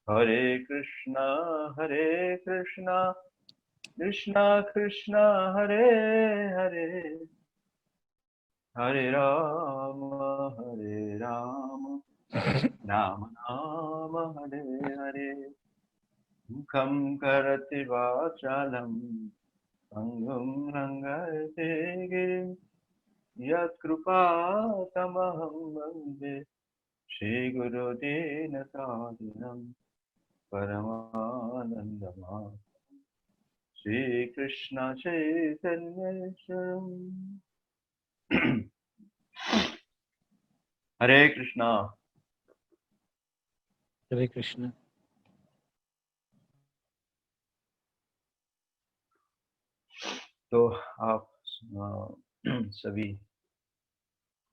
हरे कृष्णा कृष्णा कृष्णा हरे हरे, हरे राम राम राम हरे हरे। मुखं करोति वाचालं अंगुं लंघयते गिरिं, यत्कृपातमहं वन्दे श्रीगुरुदीनतारिणं परमानन्दमाधवं। श्रीकृष्ण चैतन्येश्वरम्। हरे कृष्णा। हरे कृष्ण। तो आप सभी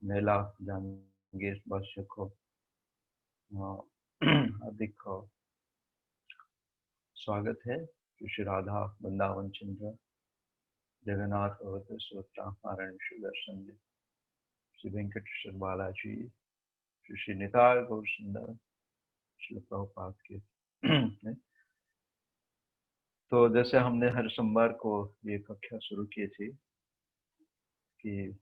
मेला जहांगीर भाष्य को अधिक स्वागत है। श्री राधा वृंदावन चंद्र जगन्नाथ अवध सुभद्रा नारायण श्री दर्शन श्री वेंकटेश्वर बालाजी श्री श्री निताय गौर सुंदर श्री प्रभुपाद के। तो जैसे हमने हर सोमवार को ये कक्षा शुरू की थी कि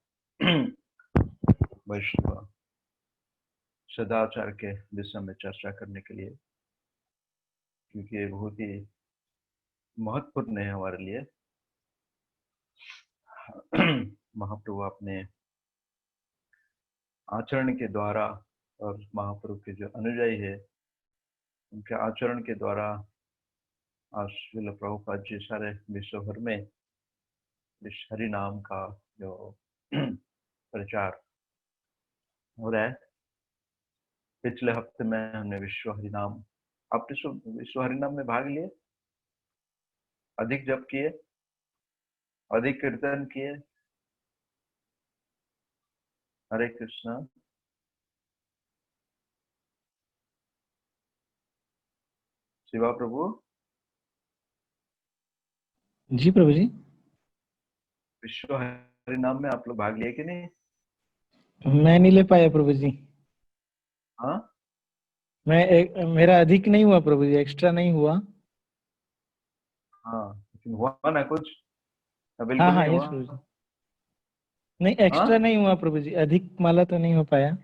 वैष्णव सदाचार के विषय में चर्चा करने के लिए, क्योंकि ये बहुत ही महत्वपूर्ण है हमारे लिए। महाप्रभु अपने आचरण के द्वारा और महाप्रभु के जो अनुयायी है उनके आचरण के द्वारा आज श्रील प्रभुपाद जी सारे विश्व भर में इस हरि नाम का जो प्रचार हो रहा है। पिछले हफ्ते में हमने विश्व हरिनाम, आपने विश्व हरिनाम में भाग लिए, अधिक जप किए, अधिक कीर्तन किए। हरे कृष्णा। शिवा प्रभु। जी प्रभु जी। विश्व हरिनाम में आप लोग भाग लिए कि नहीं? मैं नहीं ले पाया प्रभु जी। हाँ, मेरा अधिक नहीं हुआ प्रभु जी, एक्स्ट्रा नहीं हुआ। हाँ, लेकिन हुआ ना कुछ? बिल्कुल हाँ हाँ नहीं यस हुआ। प्रभु जी। नहीं हाँ, एक्स्ट्रा नहीं हुआ प्रभु जी, अधिक माला तो नहीं हो पाया।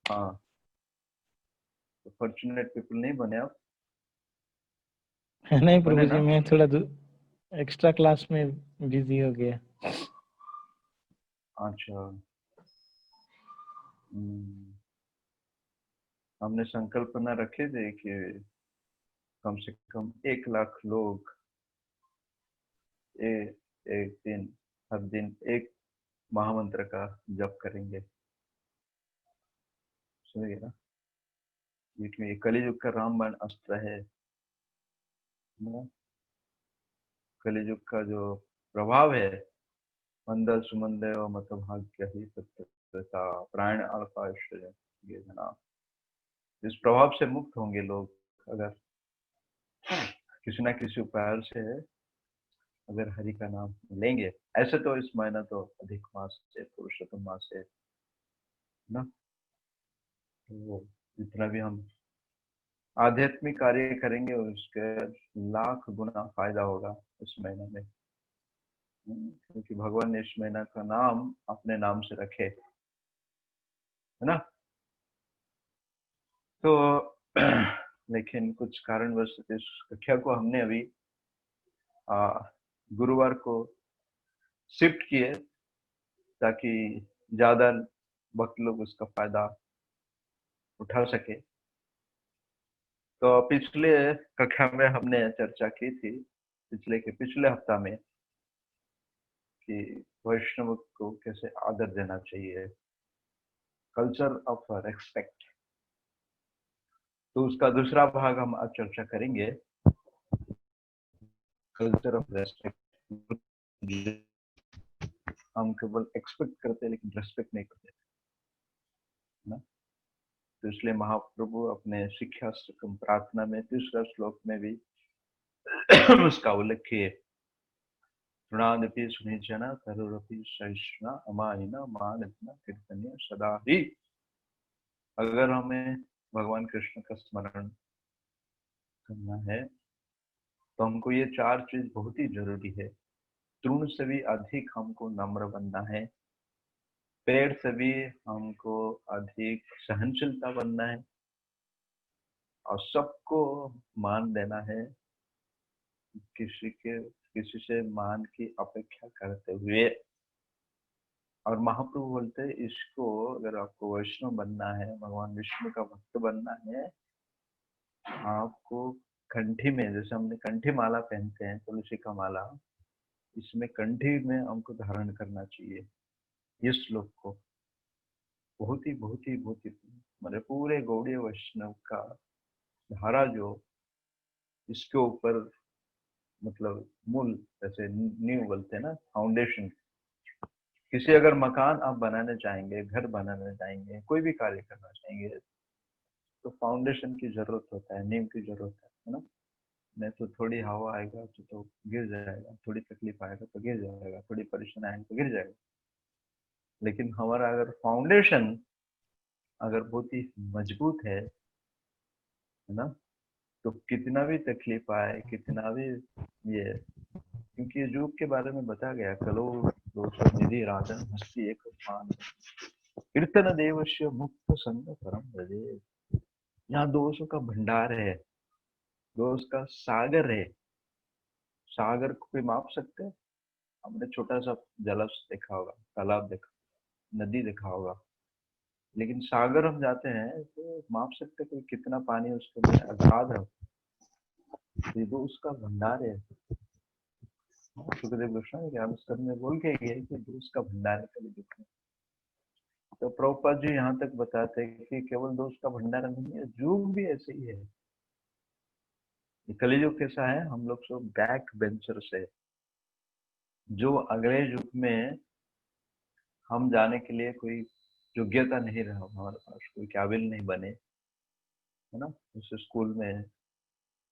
हाँ, तो फॉर्चुनेट पीपल नहीं बने आप। नहीं बने प्रभु जी, ना? मैं थोड़ा एक्स्ट्रा क्लास में बिजी हो गया। अच्छा। हमने संकल्पना रखे थे कि कम से कम 1 लाख लोग एक दिन, हर दिन एक महामंत्र का जप करेंगे। सुनिए ना, क्योंकि ये कलियुग का रामबाण अस्त्र है ना। कलियुग का जो प्रभाव है, मंदल सुमंदे और मतभाग्य ही तत्वता प्राण अल्पा ऐश्वर्य ये जना, इस प्रभाव से मुक्त होंगे लोग अगर किसी ना किसी उपाय से अगर हरि का नाम लेंगे। ऐसे तो इस महीना तो अधिक मास है, पुरुषोत्तम मास है ना। तो जितना भी हम आध्यात्मिक कार्य करेंगे उसके लाख गुना फायदा होगा इस महीने में। क्योंकि भगवान ने इस महीना का नाम अपने नाम से रखे, है ना। तो लेकिन कुछ कारणवश इस कक्षा को हमने अभी गुरुवार को शिफ्ट किए ताकि ज्यादा वक्त लोग उसका फायदा उठा सके। तो पिछले कक्षा में हमने चर्चा की थी, पिछले हफ्ता में, कि वैष्णव को कैसे आदर देना चाहिए, कल्चर ऑफ रेस्पेक्ट। तो उसका दूसरा भाग हम आज चर्चा करेंगे, कल्चर ऑफ रेस्पेक्ट। हम केवल एक्सपेक्ट करते हैं लेकिन रेस्पेक्ट नहीं करते ना। तो इसलिए महाप्रभु अपने शिक्षा प्रार्थना में तीसरा श्लोक में भी उसका उल्लेख किए। तृणादपि सुनिजन तरुरपि सहिष्णुना अमानिना मानतना कीर्तनीय सदा ही। अगर हमें भगवान कृष्ण का स्मरण करना है तो हमको ये 4 चीज बहुत ही जरूरी है। तृण से भी अधिक हमको नम्र बनना है, पेड़ से भी हमको अधिक सहनशीलता बनना है, और सबको मान देना है, किसी से मान की अपेक्षा करते हुए। और महाप्रभु बोलते हैं इसको, अगर आपको वैष्णव बनना है, भगवान विष्णु का भक्त बनना है, आपको कंठी में, जैसे हमने कंठी माला पहनते हैं तुलसी का माला, इसमें कंठी में हमको धारण करना चाहिए इस श्लोक को। बहुत ही बहुत ही बहुत ही मेरे पूरे गौड़ीय वैष्णव का धारा जो इसके ऊपर, मतलब मूल, जैसे नींव बोलते हैं ना, फाउंडेशन। किसी अगर मकान आप बनाने चाहेंगे, घर बनाने चाहेंगे, कोई भी कार्य करना चाहेंगे, तो फाउंडेशन की जरूरत होता है, नींव की जरूरत है ना। नहीं तो थोड़ी हवा आएगा तो गिर जाएगा, थोड़ी तकलीफ आएगा तो गिर जाएगा, थोड़ी परेशानी आएगी तो गिर जाएगा। लेकिन हमारा अगर फाउंडेशन अगर बहुत ही मजबूत है ना, तो कितना भी तकलीफ आए, कितना भी ये, क्योंकि युग के बारे में बता गया, कलो दोषो निधि राजन हस्ती एक मान कीर्तन देवस्य मुक्त संग परम भजे। यहाँ दोषों का भंडार है, दोष का सागर है। सागर को कोई माप सकते हैं? हमने छोटा सा जलस देखा होगा, तालाब देखा, नदी देखा होगा, लेकिन सागर हम जाते हैं तो माप सकते कोई कितना पानी उसके अंदर अगाध है। ये तो उसका भंडार है। सुखदेव गोस्वामी के आविष्कार में बोल के गए कि दोष का भंडार है कलियुग में। तो प्रभुपाद जी यहाँ तक बताते हैं कि केवल दोष का भंडार नहीं है, युग भी ऐसे ही है। कलियुग कैसा है, हम लोग सब बैक बेंचर से, जो अगले युग में हम जाने के लिए कोई योग्यता नहीं रहा हमारे पास, कोई काबिल नहीं बने, है ना। जैसे स्कूल में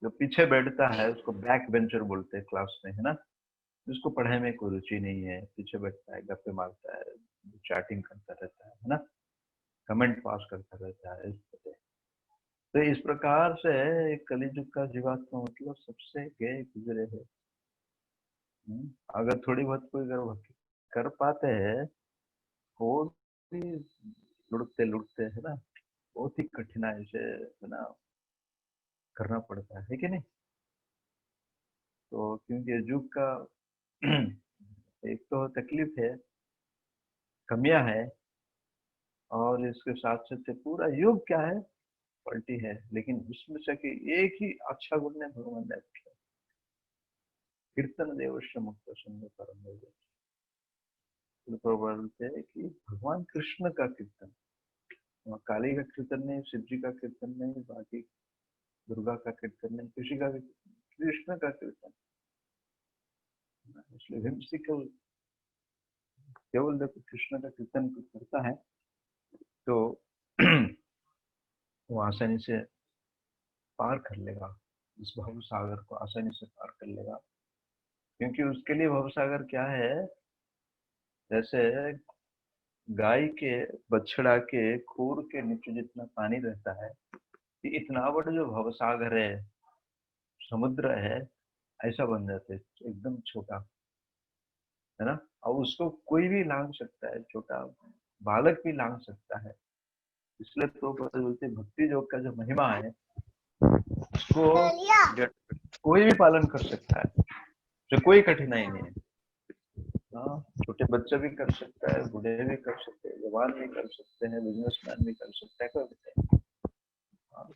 जो पीछे बैठता है उसको बैक बेंचर बोलते हैं क्लास में, है ना। जिसको पढ़ाई में कोई रुचि नहीं है, पीछे बैठता है, गप्पे मारता है, चैटिंग करता रहता है ना, कमेंट पास करता रहता है, इस तरह। तो इस प्रकार से एक कलियुग का जीवात्मा मतलब सबसे गए गुजरे है। अगर थोड़ी बहुत कोई अगर भक्ति कर पाते हैं, वो भी लुढ़कते लुढ़कते, है ना, बहुत ही कठिनाई से, है ना, करना पड़ता है कि नहीं। तो क्योंकि युग का एक तो तकलीफ है, कमियां है, और इसके साथ साथ पूरा युग क्या है, पलटी है। लेकिन उसमें से कि एक ही अच्छा गुण ने भगवान ने रखा, कीर्तन देवश्य मुक्त संग परम भजे। तो बोलते हैं कि भगवान कृष्ण का कीर्तन, वहाँ काली का कीर्तन नहीं, शिव जी का कीर्तन नहीं, बाकी दुर्गा का कीर्तन नहीं, किसी का भी, कृष्ण का कीर्तन। इसलिए केवल केवल देखो कृष्ण का कीर्तन करता है तो वो आसानी से पार कर लेगा, इस भव सागर को आसानी से पार कर लेगा। क्योंकि उसके लिए भव सागर क्या है, जैसे गाय के बछड़ा के खूर के नीचे जितना पानी रहता है, कि इतना बड़ा जो भव सागर है, समुद्र है, ऐसा बन जाता है, एकदम छोटा, है ना। और उसको कोई भी लांग सकता है, छोटा बालक भी लांग सकता है। इसलिए तो बोलते भक्ति योग का जो महिमा है, उसको कोई भी पालन कर सकता है, तो कोई कठिनाई नहीं है। हाँ, छोटे बच्चे भी कर सकता है, बूढ़े भी कर सकते हैं, जवान भी कर सकते हैं, बिजनेसमैन भी कर सकते हैं, कोई भी नहीं। हाँ,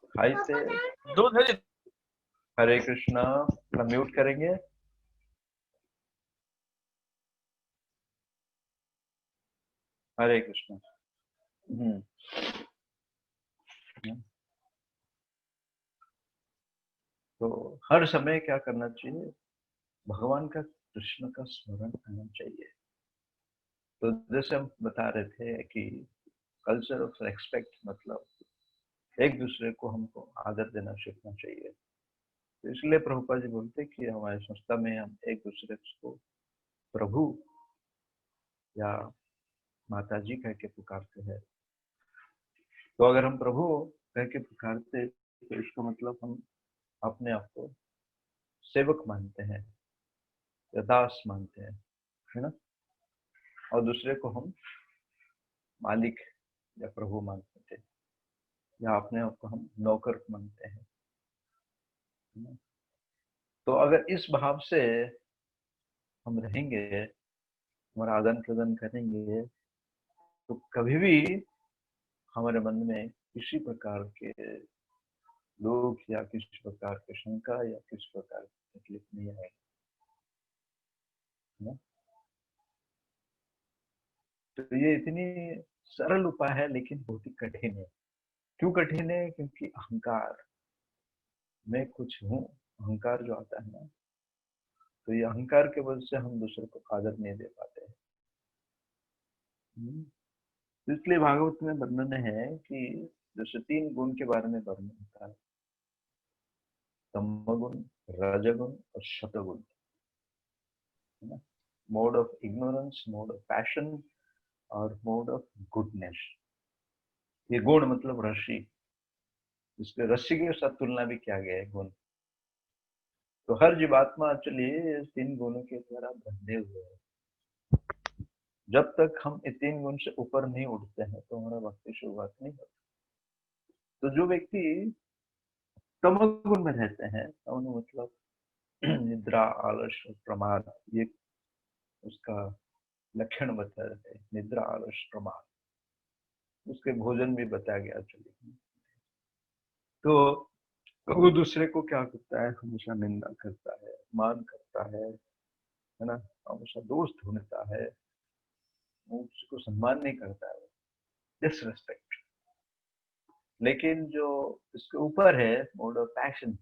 खाई से दूध है। हरे कृष्णा, म्यूट करेंगे। हरे कृष्णा। तो हर समय क्या करना चाहिए, भगवान का, कृष्ण का स्मरण करना चाहिए। तो जैसे हम बता रहे थे कि कल्चर ऑफ रेस्पेक्ट, मतलब एक दूसरे को हमको आदर देना सीखना चाहिए। तो इसलिए प्रभुपाद जी बोलते कि हमारे संस्था में हम एक दूसरे को प्रभु या माता जी कह के पुकारते हैं। तो अगर हम प्रभु कह के पुकारते तो इसका मतलब हम अपने आप को सेवक मानते हैं या दास मानते हैं, है ना, और दूसरे को हम मालिक या प्रभु मानते हैं, या अपने आप को हम नौकर मानते हैं, है ना? तो अगर इस भाव से हम रहेंगे, हमारा आदान प्रदान करेंगे, तो कभी भी हमारे मन में किसी प्रकार के लोग या किसी प्रकार की शंका या किसी प्रकार की तकलीफ नहीं आएगी, है ना? तो ये इतनी सरल उपाय है लेकिन बहुत ही कठिन है। क्यों कठिन है? क्योंकि अहंकार, मैं कुछ हूँ, अहंकार जो आता है ना, तो ये अहंकार के वजह से हम दूसरे को आदर नहीं दे पाते हैं। तो इसलिए भागवत में वर्णन है कि जैसे 3 गुण के बारे में वर्णन होता है, तमोगुण, रजोगुण और सतोगुण, है ना? Mode of ignorance, mode of passion और मोड ऑफ गुडनेस। ये गुण मतलब रस्सी, इसके रस्सी के साथ तुलना भी किया गया है गुण। तो हर जीवात्मा एक्चुअली 3 गुणों के द्वारा बंधे हुए है। जब तक हम ये 3 गुण से ऊपर नहीं उठते हैं तो हमारा भक्ति शुरुआत नहीं होती। तो जो व्यक्ति तमोगुण में रहते हैं, तमो मतलब निद्रा, आलस और प्रमाद, ये उसका लक्षण बताया है, निद्रा, आलस, प्रमाद। उसके भोजन भी बताया गया चलिए। तो वो दूसरे को क्या करता है? हमेशा निंदा करता है, मान करता है ना, हमेशा दोस्त ढूंढता है, वो उसको सम्मान नहीं करता है, डिसरिस्पेक्ट। लेकिन जो इसके ऊपर है, मोड ऑफ पैशन,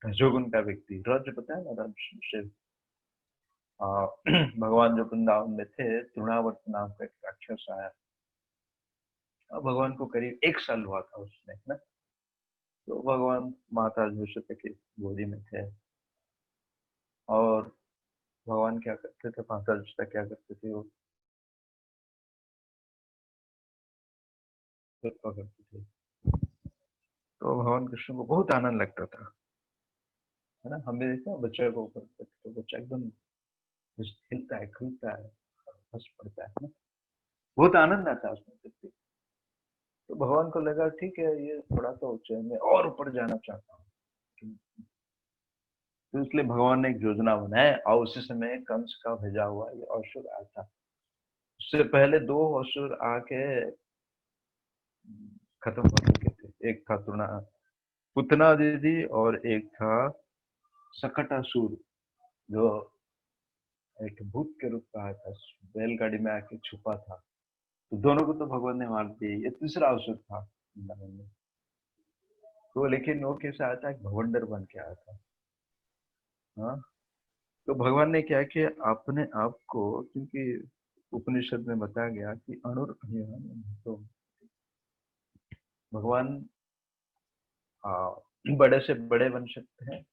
रजोगुण का व्यक्ति, रज पता है ना, रज शिव, भगवान जो वृंदावन में थे, तृणावर्त नाम का एक राक्षस आया, भगवान को करीब 1 साल हुआ था उसने, है ना। तो भगवान माता यशोदा की गोदी में थे, और भगवान क्या करते थे, माता यशोदा क्या करते थे, वो कृपा करते थे। तो भगवान कृष्ण को बहुत आनंद लगता था, है ना। हमने देखा बच्चे को ऊपर तो बच्चा एकदम हिलता है, खुलता है, हंस पड़ता है ना, बहुत आनंद आता है उसमें देखते। तो भगवान को लगा ठीक है, ये थोड़ा तो ऊंचे, मैं और ऊपर जाना चाहता हूँ। तो इसलिए भगवान ने एक योजना बनाया, और उसी समय कंस का भेजा हुआ ये असुर आया था। उससे पहले 2 असुर आके खत्म हो चुके थे। एक था पुतना दीदी, और एक था सकटासुर, जो एक भूत के रूप का आया था, बैलगाड़ी में आके छुपा था। तो दोनों को तो भगवान ने मार दिया। ये तीसरा असुर था वृंदावन में। तो लेकिन वो कैसे आया था? एक भवंडर बन के आया था। हाँ, तो भगवान ने क्या किया, अपने आप को, क्योंकि उपनिषद में बताया गया कि अणुर अणियान, तो भगवान बड़े से बड़े बन सकते हैं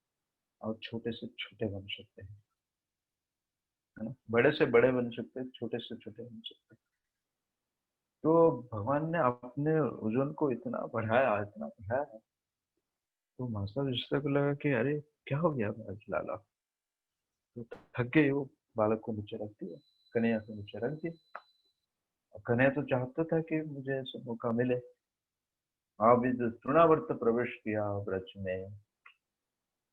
और छोटे से छोटे बन सकते हैं, है ना। बड़े से बड़े बन सकते हैं, छोटे से छोटे बन सकते हैं। तो भगवान ने अपने ओजन को इतना बढ़ाया, इतना बढ़ाया, तो माता रिश्ता को लगा कि अरे क्या हो गया आज लाला, तो थक गई वो, बालक को नीचे रख दिया, कन्हैया को नीचे रख दिया। और कन्हैया तो चाहता था कि मुझे ऐसा मौका मिले। अभी जो तृणावर्त प्रवेश किया ब्रज में,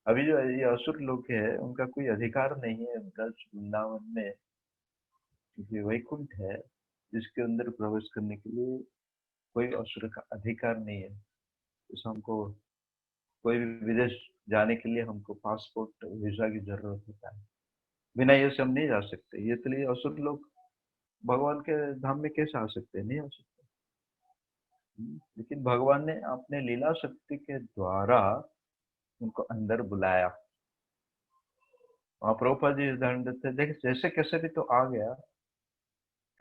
अभी जो ये असुर लोग है, उनका कोई अधिकार नहीं है ब्रज वृंदावन में, क्योंकि वैकुंठ है, जिसके अंदर प्रवेश करने के लिए कोई असुर का अधिकार नहीं है। तो हमको कोई भी विदेश जाने के लिए हमको पासपोर्ट, वीजा की जरूरत होता है, बिना ये से हम नहीं जा सकते। ये तो लिए असुर लोग भगवान के धाम में कैसे आ सकते हैं? नहीं आ सकते। लेकिन भगवान ने अपने लीला शक्ति के द्वारा उनको अंदर बुलाया। वहां प्रभुपाद जी उदाहरण देते हैं, देख जैसे कैसे भी तो आ गया।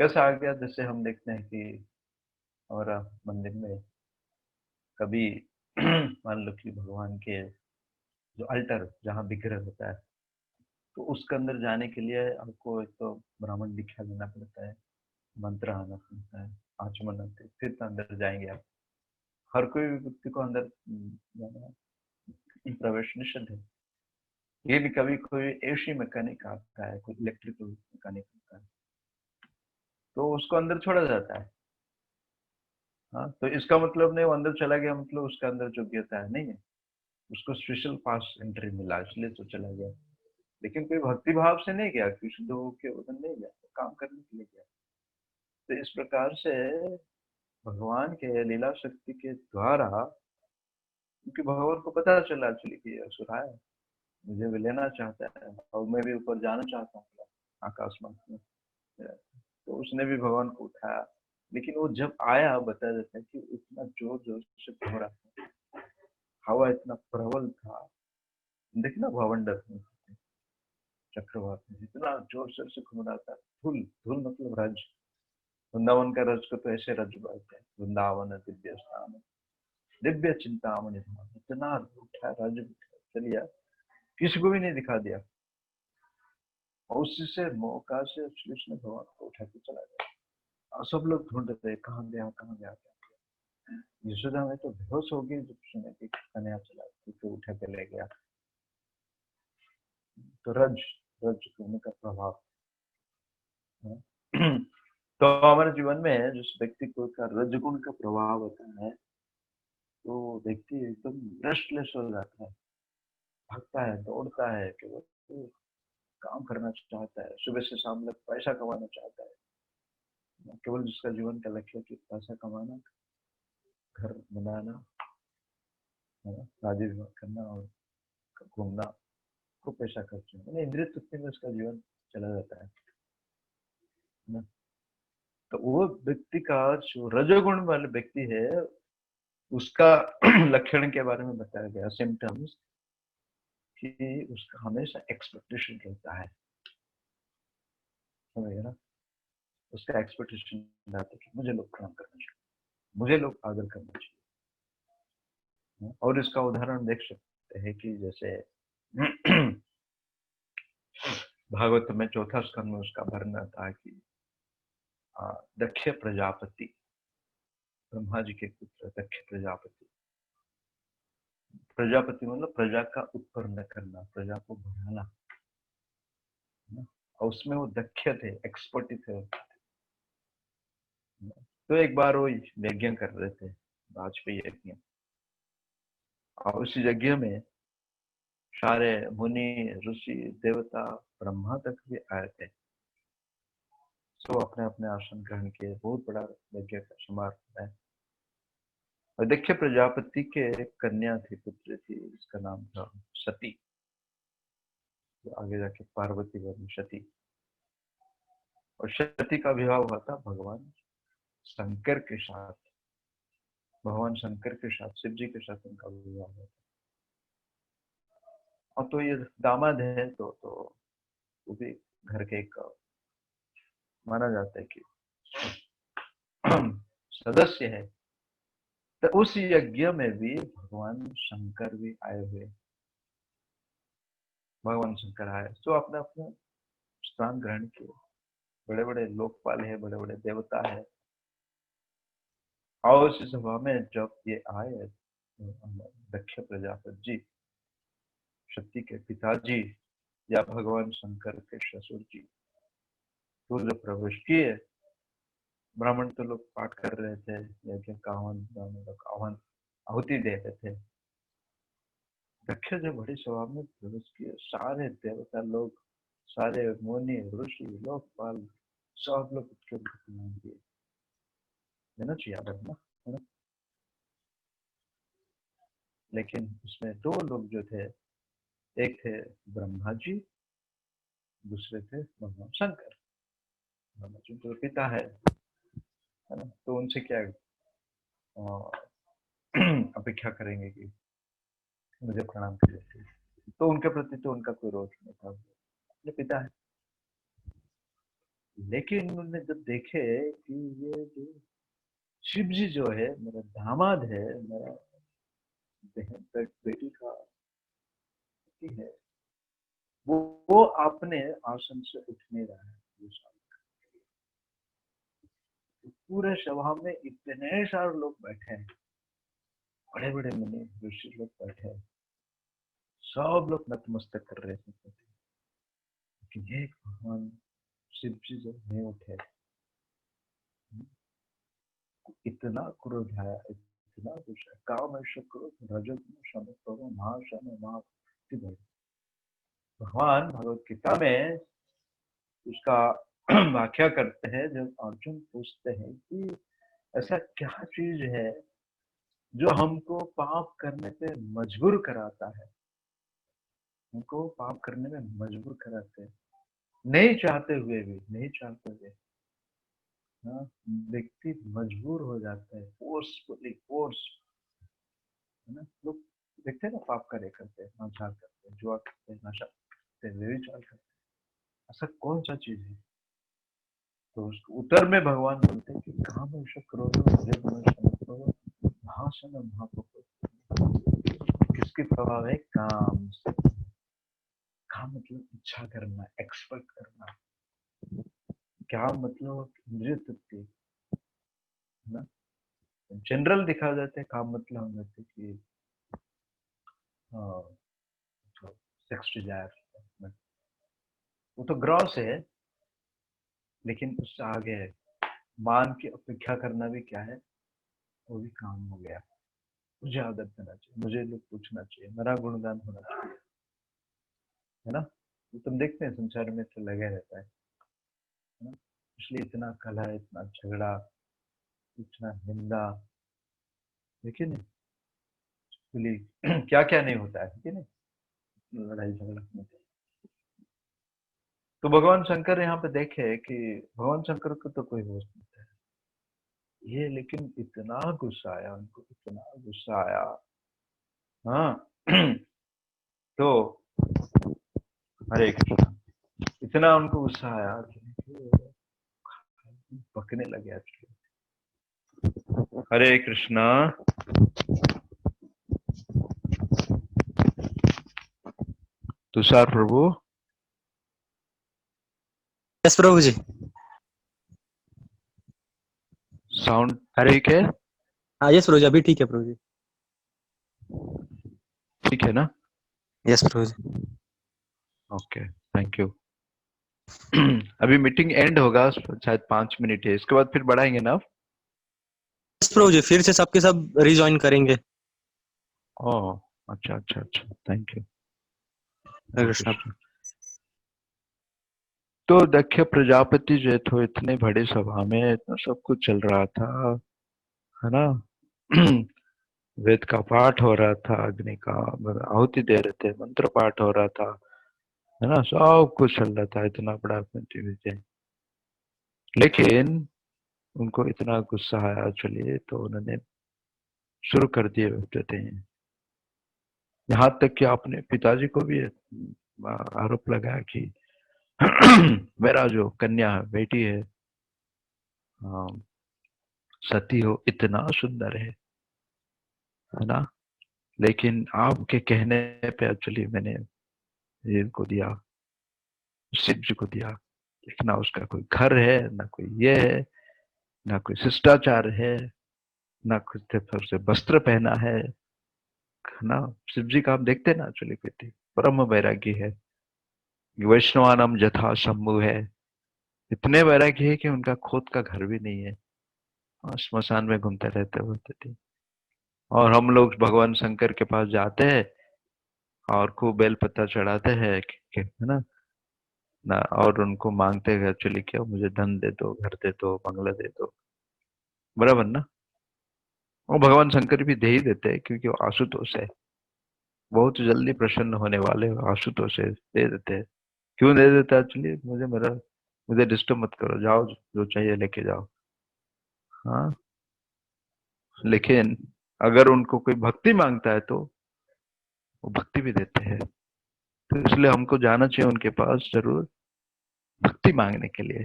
कैसे आ गया? जैसे हम देखते हैं कि हमारा मंदिर में कभी मान लो कि भगवान के जो अल्टर जहाँ विग्रह होता है, तो उसके अंदर जाने के लिए आपको एक तो ब्राह्मण दीक्षा लेना पड़ता है, मंत्र आना पड़ता है, आचमन आते, फिर तो अंदर जाएंगे आप। हर कोई व्यक्ति को अंदर जाना प्रवेश निषिद्ध है। ये भी कभी कोई एसी मैकेनिक आता है, कोई इलेक्ट्रिकल मैकेनिक आता है, तो उसको अंदर छोड़ा जाता है। हाँ, तो इसका मतलब नहीं वो अंदर चला गया मतलब उसका अंदर योग्यता है, नहीं है, उसको स्पेशल पास एंट्री मिला इसलिए तो चला गया। लेकिन कोई भक्ति भाव से नहीं गया कि शुद्ध होके उधर नहीं गया, काम करने के लिए गया। तो इस प्रकार से भगवान के लीला शक्ति के द्वारा, क्योंकि भगवान को पता चला एक्चुअली कि ये असुर है, मुझे भी लेना चाहता है और मैं भी ऊपर जाना चाहता हूँ आकाश मार्ग में। तो उसने भी भगवान को उठाया, लेकिन वो जब आया बताया जाता है कि इतना जोर जोर से घूम रहा था, हवा इतना प्रबल था, देखना भवंडर में चक्रवात में इतना जोर शोर से घूम रहा था। धूल धूल मतलब रज, वृंदावन का रज को तो ऐसे रज बोलते हैं, वृंदावन दिव्य स्थान, दिव्य चिंतामणि धाम, इतना उठा रज चलिया, किसी को भी नहीं दिखा दिया। और उसी से मौका से श्री कृष्ण भगवान को उठा के चला गया। और सब लोग ढूंढ रहे थे कहाँ गया कहाँ गया। यशोदा में तो बेहोश हो गई जब सुने कि कन्या चला, तो उठा के ले गया। तो रज रज होने का प्रभाव तो हमारे जीवन में जिस व्यक्ति को का रजगुण का प्रभाव होता है, तो व्यक्ति एकदम रेस्टलेस हो जाता है, भागता है, दौड़ता है, केवल तो काम करना चाहता है, सुबह से शाम तक पैसा कमाना चाहता है। केवल जिसका जीवन का लक्ष्य है कि पैसा कमाना, घर बनाना, शादी विवाह करना और घूमना, खूब पैसा खर्च होना, इंद्रिय तृप्ति में उसका जीवन चला जाता है ना। तो वो व्यक्ति का जो रजोगुण वाले व्यक्ति है, उसका लक्षण के बारे में बताया गया, सिम्टम्स, कि उसका हमेशा एक्सपेक्टेशन रहता है, समझ ना, उसका एक्सपेक्टेशन रहता है कि मुझे लोग प्रणाम करना चाहिए, मुझे लोग आदर करना चाहिए। और इसका उदाहरण देख सकते हैं कि जैसे भागवत में चौथा स्कंद में उसका वर्णन था कि दक्ष प्रजापति, ब्रह्मा जी के पुत्र दक्ष प्रजापति, प्रजापति मतलब प्रजा का उत्पन्न करना, प्रजा को बढ़ाना, और उसमें वो दक्ष थे, एक्सपर्ट थे। तो एक बार वो यज्ञ कर रहे थे, वाजपेयी यज्ञ, और उस यज्ञ में सारे मुनि ऋषि देवता ब्रह्मा तक भी आए थे। सब अपने अपने आसन ग्रहण किए, बहुत बड़ा यज्ञ का समारोह है। और दक्ष प्रजापति के कन्या थी, पुत्र थी, इसका नाम था सती, तो आगे जाके पार्वती बनी सती। और सती का विवाह हुआ था भगवान शंकर के साथ, भगवान शंकर के साथ, शिव जी के साथ उनका विवाह हुआ था। और तो ये दामाद है, तो वो भी घर के एक माना जाता है कि सदस्य है। तो उस यज्ञ में भी भगवान शंकर भी आए हुए, भगवान शंकर आए, तो अपने अपने स्थान ग्रहण किए। बड़े बड़े लोकपाल है, बड़े बड़े देवता है। और उस सभा में जब ये आए, दक्ष प्रजापति जी, सती के पिताजी या भगवान शंकर के ससुर जी, तो जब प्रवेश किए, ब्राह्मण तो लोग पाठ कर रहे थे, यज्ञ का आह्वान आहुति दे रहे थे। दक्ष जो बड़ी सभा में प्रवेश किए, सारे देवता लोग, सारे मुनि ऋषि लोकपाल, सब लोग उसके प्रणाम किए, देना चाहिए आदर ना, है ना। लेकिन उसमें दो लोग जो थे, एक थे ब्रह्मा जी, दूसरे थे भगवान शंकर। ब्रह्मा जी तो पिता है ना, तो उनसे क्या अपेक्षा करेंगे कि मुझे प्रणाम करिए, तो उनके प्रति तो उनका कोई रोष नहीं था, अपने पिता है। लेकिन उन्होंने जब देखे कि ये जो शिव जी जो है मेरा दामाद है, मेरा बहन बेटी का पति है, वो अपने आसन से उठ नहीं रहा है। पूरे सभा में इतने सारे लोग बैठे हैं, बड़े बड़े मुनि ऋषि लोग बैठे हैं, सब लोग नतमस्तक कर रहे थे, लेकिन एक भगवान शिव जी जो नहीं उठे, इतना क्रोध आया, इतना गुस्सा, काम ऐसा क्रोध रजत शम करो महाशम महाभक्ति भय। भगवान भगवत गीता में उसका व्याख्या करते हैं, जब अर्जुन पूछते हैं कि ऐसा क्या चीज है जो हमको पाप करने पे मजबूर कराता है, हमको पाप करने में मजबूर कराते हैं, नहीं चाहते हुए भी, नहीं चाहते हुए, हाँ, व्यक्ति मजबूर हो जाता है, फोर्सफुली, फोर्स, है ना। लोग देखते हैं ना, पाप कार्य करते हैं, नाचार करते हैं, जुआ करते हैं, नशा करते हैं, व्यभिचार करते हैं, ऐसा कौन सा चीज है? तो उसको उत्तर में भगवान बोलते हैं कि काम ऐसा क्रोध महासन महापुरुष, किसके प्रभाव है? काम से। काम मतलब इच्छा करना, एक्सपेक्ट करना। क्या मतलब? इंद्रिय तृप्ति, है ना। जनरल दिखा जाते हैं, काम मतलब हम जाते कि सेक्स डिजायर, वो तो ग्रॉस है, लेकिन उससे आगे है। मान की अपेक्षा करना भी क्या है? वो भी काम हो गया। मुझे आदत देना चाहिए, मुझे लोग पूछना चाहिए, मेरा गुणगान होना चाहिए, है ना। तो तुम देखते हैं संसार में तो लगे रहता है ना। इसलिए इतना कलह, इतना झगड़ा, इतना निंदा, देखिए नहीं क्या क्या नहीं होता है, ठीक है नहीं, लड़ाई झगड़ा में। तो भगवान शंकर यहाँ पे देखे कि भगवान शंकर को तो कोई होश नहीं है ये, लेकिन इतना गुस्सा आया उनको, इतना गुस्सा आया, हाँ। तो हरे कृष्ण, इतना उनको गुस्सा आया कि पकने लगे। हरे कृष्णा। तुषार प्रभु, यस प्रभु जी। साउंड हरे, ठीक है? हाँ यस प्रभु जी, अभी ठीक है प्रभु जी। ठीक है ना? Yes Prabhu ji. Okay, thank you. अभी मीटिंग एंड होगा, शायद 5 मिनट है, इसके बाद फिर बढ़ाएंगे ना? यस प्रभु जी, फिर से सबके सब रिज्वाइन करेंगे। ओह, अच्छा अच्छा अच्छा, थैंक यू। हरे कृष्णा। तो दक्ष प्रजापति जो थे, इतने बड़े सभा में इतना सब कुछ चल रहा था, है ना। वेद का पाठ हो रहा था, अग्नि का आहुति दे रहे थे, मंत्र पाठ हो रहा था, है ना, सब कुछ चल रहा था, इतना बड़ा विजय। लेकिन उनको इतना गुस्सा आया, चलिए, तो उन्होंने शुरू कर दिए कहते हैं, यहाँ तक कि अपने पिताजी को भी आरोप लगाया कि मेरा जो कन्या बेटी है, सती हो, इतना सुंदर है ना, लेकिन आपके कहने पे एक्चुअली मैंने इनको दिया, शिव जी को दिया, लेकिन ना उसका कोई घर है, ना कोई ये है, ना कोई शिष्टाचार है, ना कुछ फिर से वस्त्र पहना है ना। शिव जी का आप देखते हैं ना, एक्चुअली कहती परम वैरागी है, वैष्णवानम जथा शंभु है, इतने वैरागी है कि उनका खुद का घर भी नहीं है, और स्मशान में घूमते रहते बोलते थे। और हम लोग भगवान शंकर के पास जाते हैं और खूब बेल पत्ता चढ़ाते हैं, है ना, ना, और उनको मांगते हैं एक्चुअली क्या, मुझे धन दे दो, घर दे दो, बंगला दे दो, बराबर ना। और भगवान शंकर भी दे ही देते हैं, क्योंकि वो आशुतोष है, बहुत जल्दी प्रसन्न होने वाले आशुतोष है, दे देते हैं। क्यों दे देता है? एक्चुअली मुझे डिस्टर्ब मत करो, जाओ जो चाहिए लेके जाओ, हाँ। लेकिन अगर उनको कोई भक्ति मांगता है तो वो भक्ति भी देते हैं। तो इसलिए हमको जाना चाहिए उनके पास जरूर, भक्ति मांगने के लिए,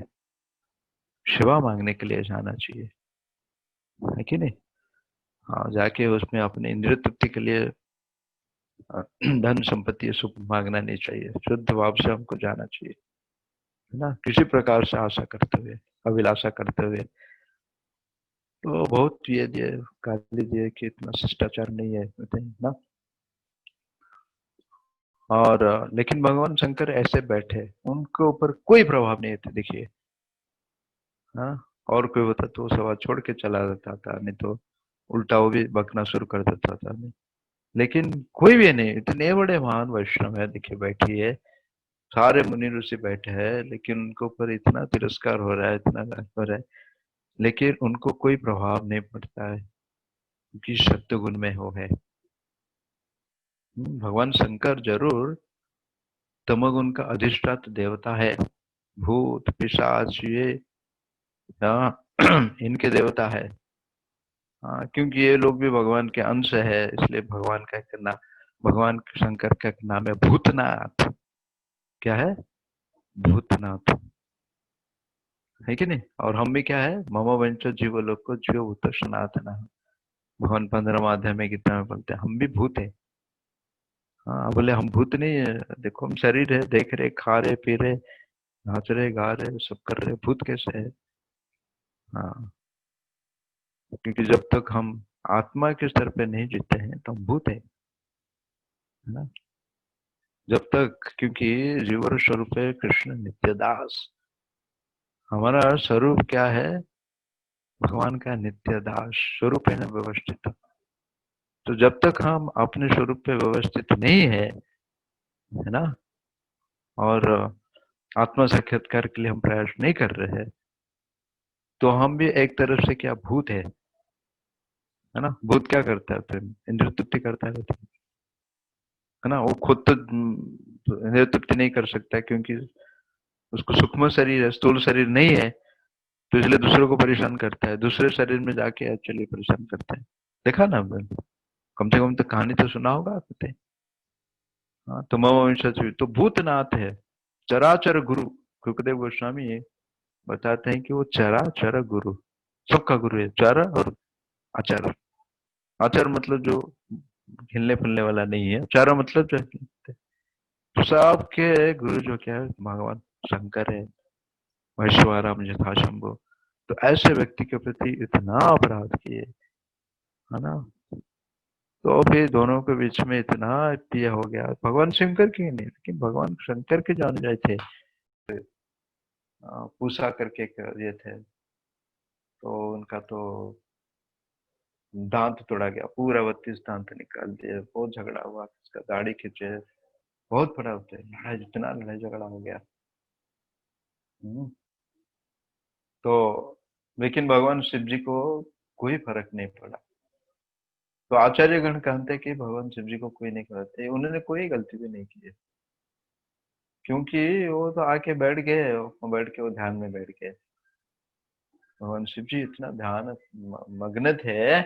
सेवा मांगने के लिए जाना चाहिए, है कि नहीं। हाँ, जाके उसमें अपने इंद्रिय तृप्ति के लिए धन संपत्ति सुख मांगना नहीं चाहिए, शुद्ध भाव से हमको जाना चाहिए, है ना, किसी प्रकार से आशा करते हुए, अभिलाषा करते हुए। तो बहुत ये दिए गाली दिए कि इतना शिष्टाचार नहीं है, ना। और लेकिन भगवान शंकर ऐसे बैठे, उनके ऊपर कोई प्रभाव नहीं था, देखिए। हाँ, और कोई होता तो सवाल छोड़ के चला जाता था, नहीं तो उल्टा वो भी बकना शुरू कर देता था। नहीं, लेकिन कोई भी नहीं, इतने बड़े महान वैष्णव है, देखिए बैठी है, सारे मुनि ऋषि बैठे हैं, लेकिन उनके ऊपर इतना तिरस्कार हो रहा है, इतना हो रहा है, लेकिन उनको कोई प्रभाव नहीं पड़ता है, क्योंकि सत्य गुण में हो है। भगवान शंकर जरूर तमोगुण का अधिष्ठात देवता है, भूत पिशाच ये इनके देवता है। हाँ, क्योंकि ये लोग भी भगवान के अंश है, इसलिए भगवान का एक नाम, भगवान शंकर का एक नाम है भूतनाथ। क्या है? भूतनाथ, है कि नहीं? और हम भी क्या है, मम वंश जीव लोग को जीव भूत सनातन। भगवान 15वां अध्याय में गीता में बोलते हैं हम भी भूत है। हाँ, बोले हम भूत नहीं है, देखो हम शरीर है, देख रहे, खा रहे, पी रहे, नाच रहे, गा रहे, सब कर रहे, भूत कैसे है? हाँ, क्योंकि जब तक हम आत्मा के स्तर पे नहीं जीते हैं तो हम भूत है ना? जब तक, क्योंकि जीवर स्वरूप है कृष्ण नित्यदास, हमारा स्वरूप क्या है? भगवान का नित्यदास स्वरूप है ना, व्यवस्थित। तो जब तक हम अपने स्वरूप पे व्यवस्थित नहीं है ना, और आत्मा साक्षात्कार के लिए हम प्रयास नहीं कर रहे हैं, तो हम भी एक तरफ से क्या भूत है ना? भूत क्या करता है फिर? इंद्रिय तृप्ति करता है ना? वो खुद तो इंद्रिय तृप्ति नहीं कर सकता, क्योंकि उसको सूक्ष्म शरीर है, स्थूल शरीर नहीं है, तो इसलिए दूसरों को परेशान करता है, दूसरे शरीर में जाके एक्चुअली परेशान करता है। देखा ना आपने? कम से कम तो कहानी तो सुना होगा आपने। हाँ, तो मम वंशज तो भूतनाथ है, चराचर गुरु। सुखदेव गोस्वामी बताते हैं कि वो चराचर गुरु, सबका गुरु है। चर और आचार, आचार मतलब जो हिलने फुलने वाला नहीं है, चारा मतलब जो तो सबके गुरु जो क्या है, भगवान शंकर है, वैश्वाराम जथा शंभु। तो ऐसे व्यक्ति के प्रति इतना अपराध किए, है ना? तो फिर दोनों के बीच में इतना प्रिय हो गया, भगवान शंकर के नहीं, लेकिन भगवान शंकर के जान जाए थे। पूसा करके ये थे, तो उनका तो दांत तोड़ा गया, पूरा 32 दांत निकाल दिए, बहुत झगड़ा हुआ, उसका दाढ़ी खींचे, बहुत बड़ा होते हैं लड़ाई, जितना लड़ाई झगड़ा हो गया। तो लेकिन भगवान शिव जी को कोई फर्क नहीं पड़ा। तो आचार्य गण कहते हैं कि भगवान शिव जी को कोई नहीं कहते, उन्होंने कोई गलती भी नहीं की है, क्योंकि वो तो आके बैठ गए, बैठ के वो ध्यान में बैठ गए। भगवान शिव जी इतना ध्यान मग्न थे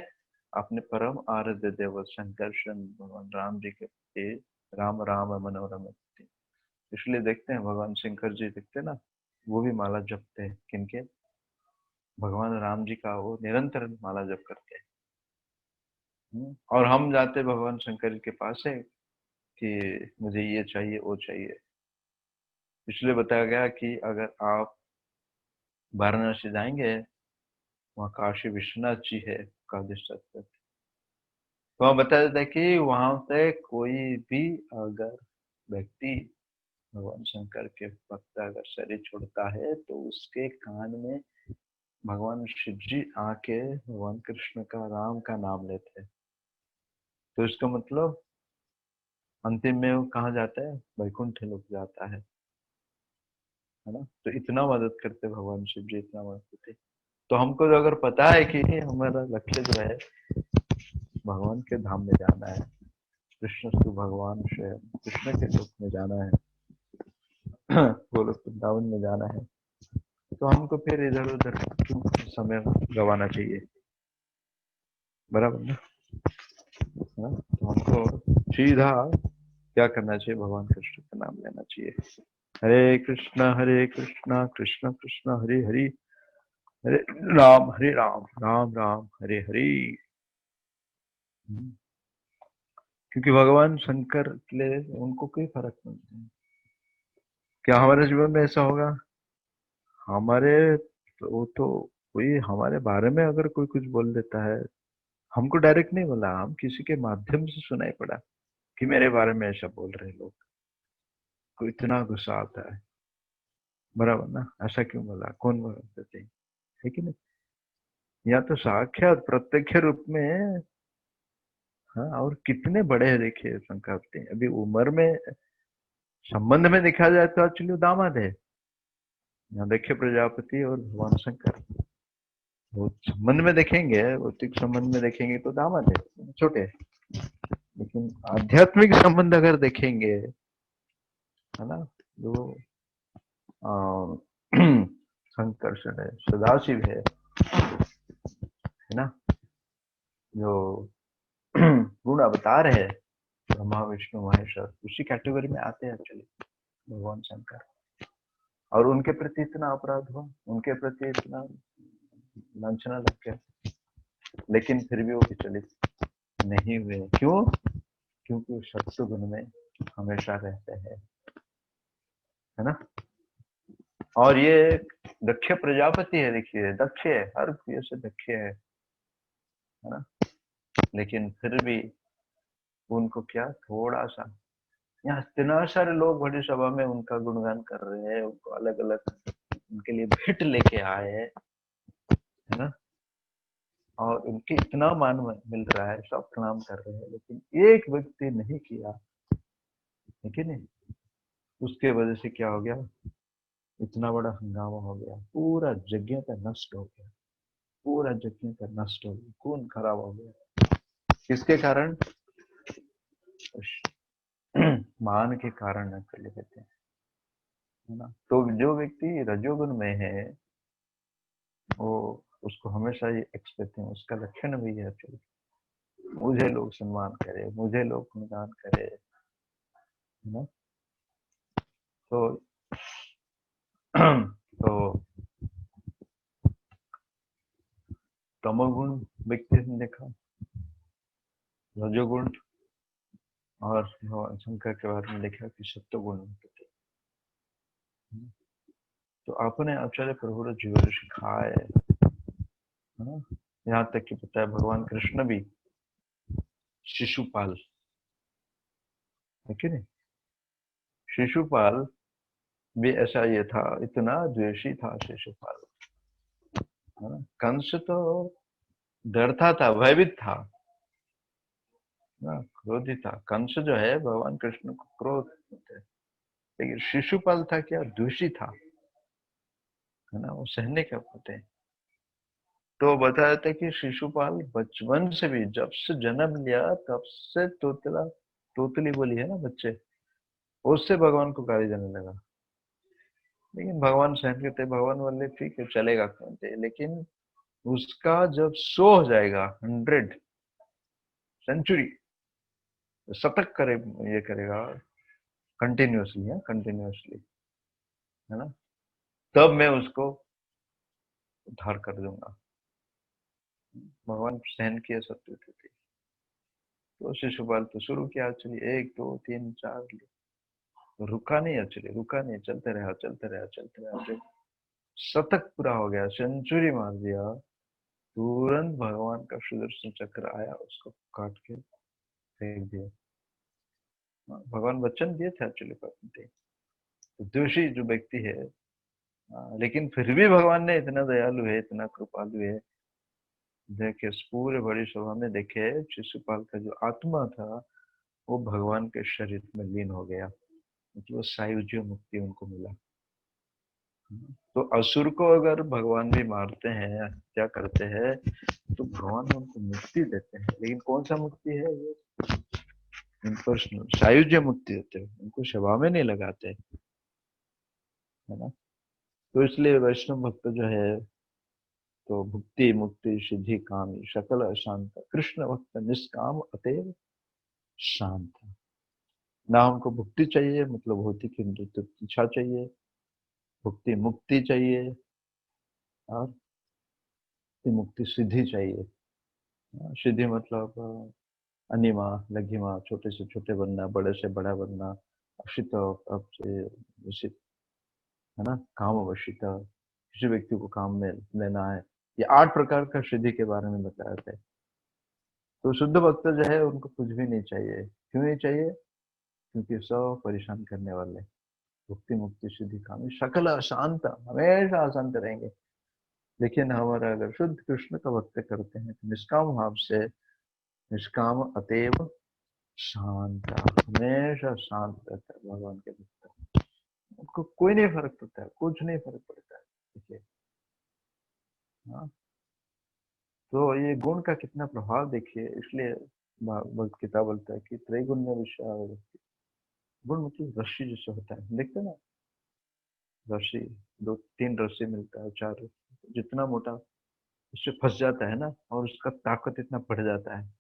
अपने परम आराध्य देव शंकरशन भगवान राम जी के प्रति, राम राम मनोरम प्रति। इसलिए देखते हैं भगवान शंकर जी, देखते हैं ना, वो भी माला जपते हैं, किनके? भगवान राम जी का, वो निरंतर माला जप करते हैं। और हम जाते भगवान शंकर जी के पास है कि मुझे ये चाहिए, वो चाहिए। इसलिए बताया गया कि अगर आप वाराणसी जाएंगे, वहाँ काशी विश्वनाथ जी है का अधिष्ठाता, तो वहाँ बताया जाता है कि वहां से कोई भी अगर व्यक्ति भगवान शंकर के भक्त अगर शरीर छोड़ता है, तो उसके कान में भगवान शिव जी आके भगवान कृष्ण का, राम का नाम लेते हैं। तो इसका मतलब अंतिम में वो कहाँ जाता है? वैकुंठ लोक जाता है ना? तो इतना मदद करते भगवान शिव जी, इतना मदद करते। तो हमको तो अगर पता है कि हमारा लक्ष्य जो है भगवान के धाम में जाना है, कृष्ण से भगवान से कृष्ण के रूप में जाना है, गोलोक वृंदावन में जाना है, तो हमको फिर इधर उधर क्यों समय गवाना चाहिए? बराबर ना? तो हमको सीधा क्या करना चाहिए? भगवान कृष्ण का नाम लेना चाहिए। हरे कृष्णा कृष्ण कृष्ण हरे हरे, हरे राम राम राम हरे हरे। क्योंकि भगवान शंकर के लिए उनको कोई फर्क नहीं है। क्या हमारे जीवन में ऐसा होगा? हमारे तो कोई हमारे बारे में अगर कोई कुछ बोल देता है, हमको डायरेक्ट नहीं बोला, हम किसी के माध्यम से सुनाई पड़ा कि मेरे बारे में ऐसा बोल रहे लोग, उसको इतना गुस्सा आता है, बराबर ना? ऐसा क्यों बोला, कौन बोलते थे, है कि नहीं? या तो साक्षात प्रत्यक्ष रूप में, हाँ, और कितने बड़े हैं देखिए शंकराचार्य। अभी उम्र में, संबंध में देखा जाए तो एक्चुअली दामाद है। यहाँ देखिए प्रजापति और भगवान शंकर, वो संबंध में देखेंगे, भौतिक संबंध में देखेंगे तो दामाद है, छोटे है। लेकिन आध्यात्मिक संबंध अगर देखेंगे, है ना, जो संकर्षण है, सदाशिव है ना, जो गुण अवतार है, ब्रह्मा विष्णु महेश्वर, उसी कैटेगरी में आते हैं एक्चुअली भगवान शंकर। और उनके प्रति इतना अपराध हुआ, उनके प्रति इतना लांछना लग गया, लेकिन फिर भी वो विचलित नहीं हुए। क्यों? क्योंकि वो सत्व गुण में हमेशा रहते हैं, है ना। और ये दक्ष प्रजापति है, देखिए दक्ष है, हर चीज से दक्ष है ना। लेकिन फिर भी उनको क्या, थोड़ा सा, यहाँ इतना सारे लोग बड़ी सभा में उनका गुणगान कर रहे हैं, उनको अलग अलग उनके लिए भेंट लेके आए हैं, है ना, और उनके इतना मान मिल रहा है, सब प्रणाम कर रहे हैं, लेकिन एक व्यक्ति नहीं किया, है कि नहीं? उसके वजह से क्या हो गया, इतना बड़ा हंगामा हो गया, पूरा यज्ञ का नष्ट हो गया, पूरा यज्ञ का नष्ट हो गया, खून खराब हो गया। किसके कारण? मान के कारण चले कहते हैं, है ना। तो जो व्यक्ति रजोगुण में है, वो उसको हमेशा ये एक्सपेक्ट है, उसका लक्षण भी है चलो, मुझे लोग सम्मान करे, मुझे लोग गुणगान करे, है ना। तो तो तमोगुण व्यक्ति ने देखा, रजोगुण, और भगवान शंकर के बारे में देखा कि सत्वगुण होते थे। तो आपने आचार्य प्रभु जीवन सिखाए, है ना। यहाँ तक कि पता है भगवान कृष्ण भी शिशुपाल, है कि नहीं? शिशुपाल भी ऐसा ये था, इतना द्वेषी था शिशुपाल, है ना। कंस तो डरता था, भयभीत था ना, क्रोधी था। कंस जो है भगवान कृष्ण को क्रोध होते, लेकिन शिशुपाल था क्या, द्वेषी था, है ना, वो सहने क्या होते। तो बताया था कि शिशुपाल बचपन से भी, जब से जन्म लिया तब से तोतला, तोतली बोली है ना बच्चे, उससे भगवान को गाली देने लगा। लेकिन भगवान सहन करते, भगवान बोले ठीक है चलेगा, लेकिन उसका जब 100 हो जाएगा, 100 सेंचुरी, शतक करे, ये करेगा कंटिन्यूअसली, है कंटिन्यूअसली, है ना, तब मैं उसको उद्धार कर दूंगा। भगवान सहन किया सत्य थी। तो शिशुपाल तो शुरू किया, चलिए 1 2 3 4, तो रुका नहीं, एक्चुअली रुका नहीं, चलते रहा चलते रहा चलते रहा, जब शतक पूरा हो गया, सेंचुरी मार दिया, तुरंत भगवान का सुदर्शन चक्र आया, उसको काट के फेंक दिया। भगवान वचन दिए थे एक्चुअली करते। तो दोषी जो व्यक्ति है, लेकिन फिर भी भगवान ने, इतना दयालु है, इतना कृपालु है, देखे इस पूरे बड़ी सभा में देखे शिशुपाल का जो आत्मा था वो भगवान के शरीर में लीन हो गया, मतलब सायुज्य मुक्ति उनको मिला। तो असुर को अगर भगवान भी मारते हैं, हत्या करते हैं, तो भगवान उनको मुक्ति देते हैं, लेकिन कौन सा मुक्ति है ये, इम्पर्सनल सायुज्य मुक्ति देते हैं, उनको सेवा में नहीं लगाते, है ना। तो इसलिए वैष्णव भक्त जो है, तो भुक्ति मुक्ति सिद्धि कामी सकल अशांत, कृष्ण भक्त निष्काम अतएव शांत। ना उनको भुक्ति चाहिए, मतलब भौतिक इच्छा चाहिए, भुक्ति मुक्ति चाहिए, और मुक्ति सिद्धि चाहिए। सिद्धि मतलब अनिमा लघिमा, छोटे से छोटे बनना, बड़े से बड़ा बनना, अशित अब से विषित, है ना, काम वशित, किसी व्यक्ति को काम में लेना है। ये 8 प्रकार का सिद्धि के बारे में बताया था। तो शुद्ध भक्त जो है उनको कुछ भी नहीं चाहिए। क्यों नहीं चाहिए? क्योंकि सब परेशान करने वाले, भुक्ति मुक्ति सिद्धि कामी सकल अशांत, हमेशा अशांत रहेंगे। लेकिन हमारा अगर शुद्ध कृष्ण का भक्त करते हैं तो निष्काम भाव से, निष्काम अतएव शांत, हमेशा शांत रहता है भगवान के भक्त। उनको कोई नहीं फर्क पड़ता है, कुछ नहीं फर्क पड़ता है। देखिए, हाँ, तो ये गुण का कितना प्रभाव देखिए। इसलिए भगवत गीता बोलता है कि त्रैगुण्य विषय, गुण मतलब रस्सी जैसे होता है, देखते हैं ना, रस्सी, 2-3 रस्सी मिलता है, 4 रस्सी, जितना मोटा उससे फंस जाता है ना, और उसका ताकत इतना बढ़ जाता है।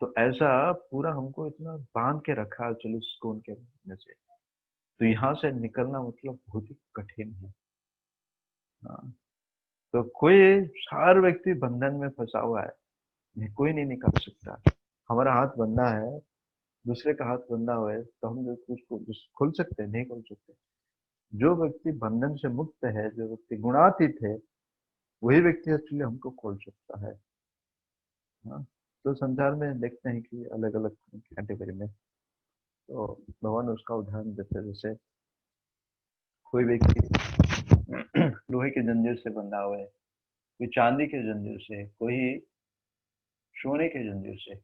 तो ऐसा पूरा हमको इतना बांध के रखा है 40 गुण के में से, तो यहाँ से निकलना मतलब बहुत ही कठिन है। हाँ, तो कोई, हर व्यक्ति बंधन में फंसा हुआ है, कोई नहीं निकाल सकता। हमारा हाथ बंधा है, दूसरे का हाथ बंधा हुआ है, तो हम उसको खोल सकते हैं? नहीं खोल सकते। जो व्यक्ति बंधन से मुक्त है, जो व्यक्ति गुणातीत है, वही व्यक्ति एक्चुअली हमको खोल सकता है। हाँ, तो संसार में देखते हैं कि अलग अलग कैटेगरी में, तो भगवान उसका उदाहरण देते हैं। जैसे कोई व्यक्ति लोहे के जंजीर से बंधा हुआ है, कोई चांदी के जंजीर से, कोई सोने के जंजीर से,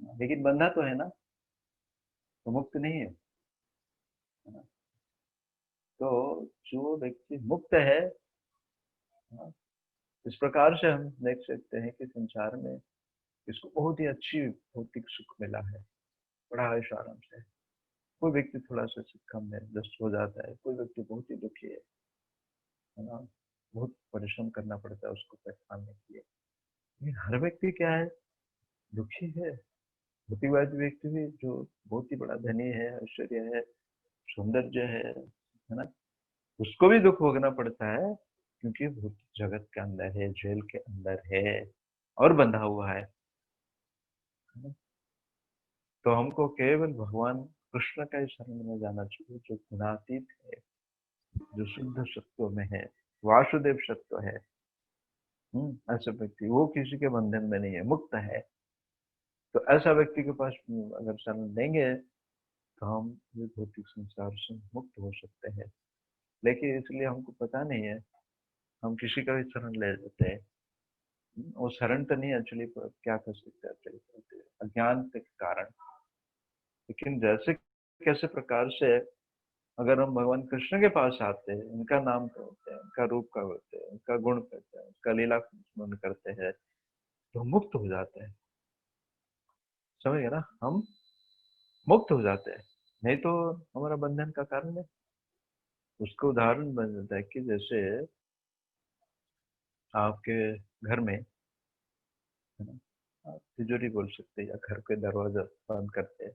लेकिन बंधा तो है ना, तो मुक्त नहीं है। तो जो व्यक्ति मुक्त है, इस प्रकार से हम देख सकते हैं कि संसार में इसको बहुत ही अच्छी भौतिक सुख मिला है, बड़ा ऐश आराम से। कोई व्यक्ति थोड़ा सा कम है, जस्ट हो जाता है, कोई व्यक्ति बहुत ही दुखी है ना, बहुत परिश्रम करना पड़ता है उसको पैसा पाने के लिए। लेकिन हर व्यक्ति क्या है, दुखी है। भौतिकवादी व्यक्ति भी जो बहुत ही बड़ा धनी है, ऐश्वर्य है, सौंदर्य है ना, उसको भी दुख भोगना पड़ता है, क्योंकि भूत जगत के अंदर है, जेल के अंदर है और बंधा हुआ है। तो हमको केवल भगवान कृष्ण का ही शरण में जाना चाहिए, जो गुणातीत है, जो शुद्ध सत्व में है, वासुदेव सत्व है। ऐसा व्यक्ति, वो किसी के बंधन में नहीं है, मुक्त है। तो ऐसा व्यक्ति के पास अगर शरण देंगे तो हम ये भौतिक संसार से मुक्त हो सकते हैं। लेकिन इसलिए हमको पता नहीं है, हम किसी का भी शरण ले लेते हैं। वो शरण तो नहीं, एक्चुअली क्या कर सकते हैं, अज्ञान के कारण। लेकिन जैसे कैसे प्रकार से अगर हम भगवान कृष्ण के पास आते हैं, उनका नाम करते हैं, उनका रूप का करते हैं, उनका गुण करते हैं, उनका लीला स्मरण करते हैं, तो हम मुक्त हो जाते हैं। समझ गए ना, हम मुक्त हो जाते हैं। नहीं तो हमारा बंधन का कारण है। उसका उदाहरण बन जाता है कि जैसे आपके घर में, है ना, आप तिजोरी बोल सकते हैं, या घर के दरवाजा बंद करते हैं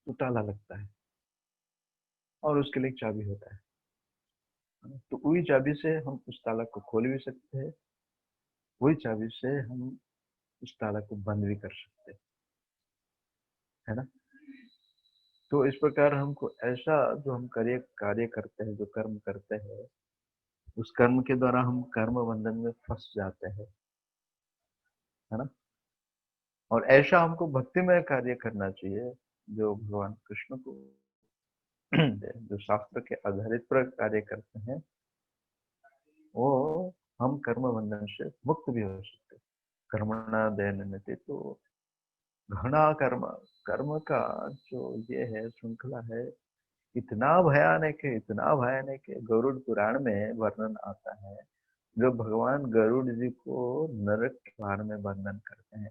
तो ताला लगता है, और उसके लिए एक चाबी होता है। तो वही चाबी से हम उस ताला को खोल भी सकते हैं, वही चाबी से हम उस ताला को बंद भी कर सकते हैं, है ना। तो इस प्रकार हमको ऐसा, जो हम कार्य करते हैं, जो कर्म करते हैं, उस कर्म के द्वारा हम कर्म बंधन में फंस जाते हैं, है ना। और ऐसा हमको भक्तिमय कार्य करना चाहिए, जो भगवान कृष्ण को जो शास्त्र के आधारित पर कार्य करते हैं, वो हम कर्म बंधन से मुक्त भी हो सकते हैं। कर्मणा दैन्यते, तो घना कर्म, कर्म का जो ये है श्रृंखला है, इतना भयानक है, गरुड़ पुराण में वर्णन आता है। जो भगवान गरुड़ जी को नरक के बारे में वर्णन करते हैं,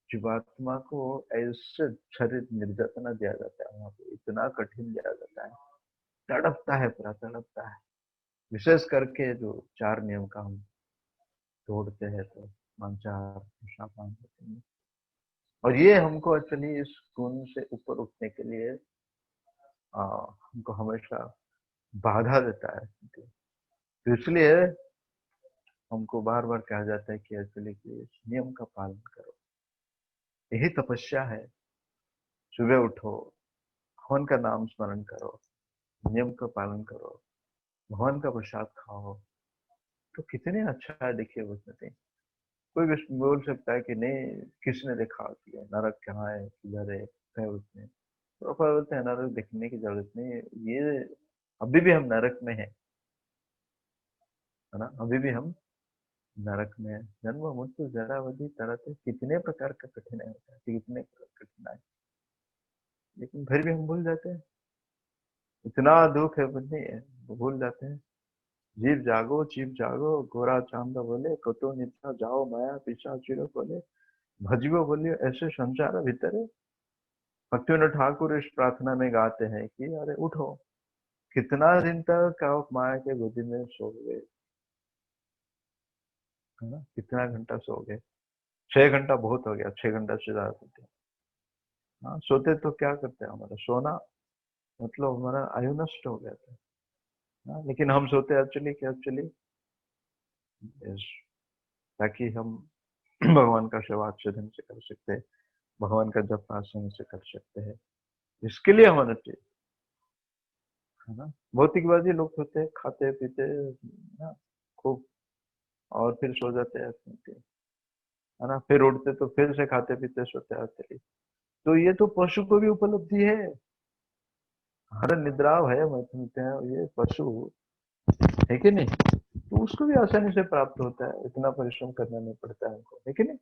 जीवात्मा को ऐसे शरीर निर्यातना दिया जाता है, वहां पे इतना कठिन दिया जाता है, तड़पता है, पूरा तड़पता है। विशेष करके जो 4 नियम का हम तोड़ते हैं, तो मांसाहार पान होते हैं। और ये हमको एक्चुअली इस गुण से ऊपर उठने के लिए हमको हमेशा बाधा देता है। तो इसलिए हमको बार बार कहा जाता है कि एक्चुअली कि इस नियम का पालन करो, यही तपस्या है। सुबह उठो, भगवान का नाम स्मरण करो, नियम का पालन करो, भगवान का प्रसाद खाओ, तो कितने अच्छा है। देखिए उसमें कोई भी बोल सकता है कि नहीं, किसने देखा कि नरक कहाँ है, किधर है उसमें, प्रभुपाद बोलते हैं नरक देखने की जरूरत नहीं है, ये अभी भी हम नरक में है ना, अभी भी हम नरक में है। जन्म मृत्यु जरा वधि तरत, कितने प्रकार का कठिनाई होता है, कितने कठिनाई, लेकिन फिर भी हम भूल जाते हैं। इतना दुख है बुद्धि है, भूल जाते हैं। जीव जागो गोरा चांद बोले, कतो निद्रा जाओ माया पीछा चिरो बोले, भजगो बोलियो ऐसे संसार भीतरे। भक्तिविनोद ठाकुर इस प्रार्थना में गाते हैं कि अरे उठो, कितना दिन तक आप माया के गोदी में सो गए, है ना, कितना घंटा सो गए। 6 घंटा बहुत हो गया, 6 घंटा से ज्यादा सोते हैं। हाँ, सोते तो क्या करते हैं, हमारा सोना मतलब हमारा आयु नष्ट हो गया था। हाँ, लेकिन हम सोते एक्चुअली क्या, एक्चुअली ताकि हम भगवान का सेवा अच्छे ढंग से कर सकते हैं, भगवान का जप आसानी से कर सकते हैं, इसके लिए होना चाहिए, है ना। भौतिकवादी लोग होते हैं, खाते पीते ना खूब, और फिर सो जाते हैं, है ना, फिर उठते तो फिर से खाते पीते सोते हैं। तो ये तो पशु को भी उपलब्धि है, हर निद्राव है मतलब हैं ये पशु, है कि नहीं, तो उसको भी आसानी से प्राप्त होता है, इतना परिश्रम करना नहीं पड़ता है हमको, है कि नहीं।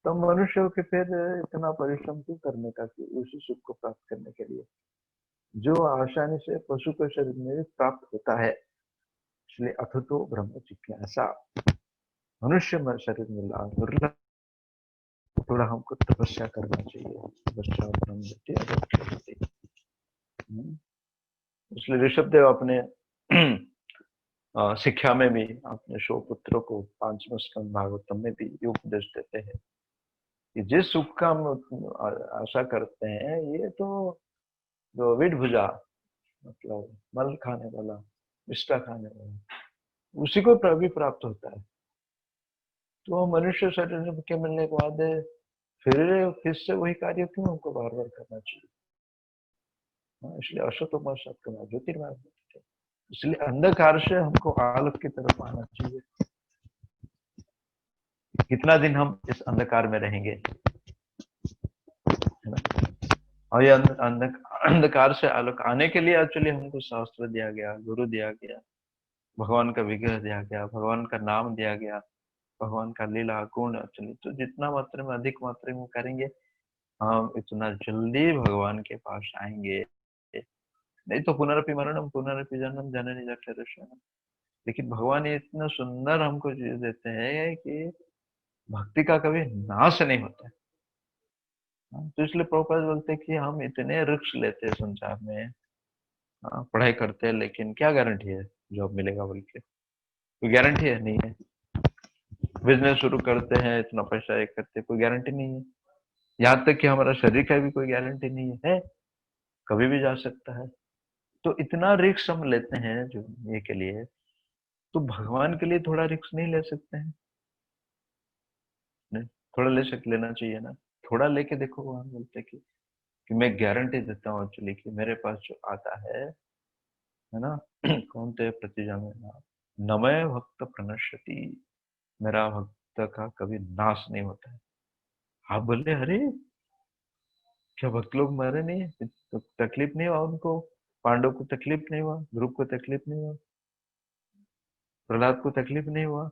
तो मनुष्य के फिर इतना परिश्रम क्यों करने का कि उसी सुख को प्राप्त करने के लिए, जो आसानी से पशु के शरीर में भी प्राप्त होता है। इसलिए अथतो ब्रह्म जिज्ञासा, मनुष्य में शरीर मिला दुर्लभ, थोड़ा हमको तपस्या करना चाहिए, तपस्या ब्रह्म विद्या अदक्षते। इसलिए ऋषभ देव अपने शिक्षा में भी अपने 100 पुत्रों को 5वें स्कंद भागवतम में भी ये उपदेश देते हैं कि जिस सुख का हम आशा करते हैं, ये तो जो विड भुजा मतलब मल खाने वाला, मिष्टा खाने वाला, उसी को भी प्राप्त होता है। तो मनुष्य शरीर के मिलने के बाद फिर से वही कार्य क्यों हमको बार बार करना चाहिए। हाँ, इसलिए अशतोमा सत्कर्म ज्योतिर्मय, इसलिए अंधकार से हमको आलोक की तरफ आना चाहिए। कितना दिन हम इस अंधकार में रहेंगे, है ना। और ये अंधकार से आलोक आने के लिए एक्चुअली हमको शास्त्र दिया गया, गुरु दिया गया, भगवान का विग्रह दिया गया, भगवान का नाम दिया गया, भगवान का लीला गुण एक्चुअली, तो जितना मात्रा में अधिक मात्रा में करेंगे, हम इतना जल्दी भगवान के पास आएंगे। नहीं तो पुनरपि मरणम पुनरपि जन्म जननी जठराग्नि। लेकिन भगवान ये इतना सुंदर हमको चीज देते हैं कि भक्ति का कभी नाश नहीं होता है। तो इसलिए प्रभुपाद बोलते हैं कि हम इतने रिस्क लेते हैं संसार में, पढ़ाई करते हैं, लेकिन क्या गारंटी है जॉब मिलेगा बोल के, कोई गारंटी है नहीं है। बिजनेस शुरू करते हैं, इतना पैसा एक करते हैं, कोई गारंटी नहीं है। यहाँ तक कि हमारा शरीर का भी कोई गारंटी नहीं है, कभी भी जा सकता है। तो इतना रिस्क हम लेते हैं जो ये के लिए, तो भगवान के लिए थोड़ा रिस्क नहीं ले सकते हैं, नहीं थोड़ा लेना चाहिए ना। थोड़ा लेके देखो, भगवान बोलते हैं कि मैं गारंटी देता हूँ एक्चुअली कि मेरे पास जो आता है ना, कौन ते प्रतिजा में ना नमय भक्त प्रणश्यति, मेरा भक्त का कभी नाश नहीं होता है। आप बोले अरे क्या भक्त लोग मरे नहीं, तो तकलीफ नहीं हुआ उनको, पांडव को तकलीफ नहीं हुआ, ध्रुव को तकलीफ नहीं हुआ, प्रहलाद को तकलीफ नहीं हुआ।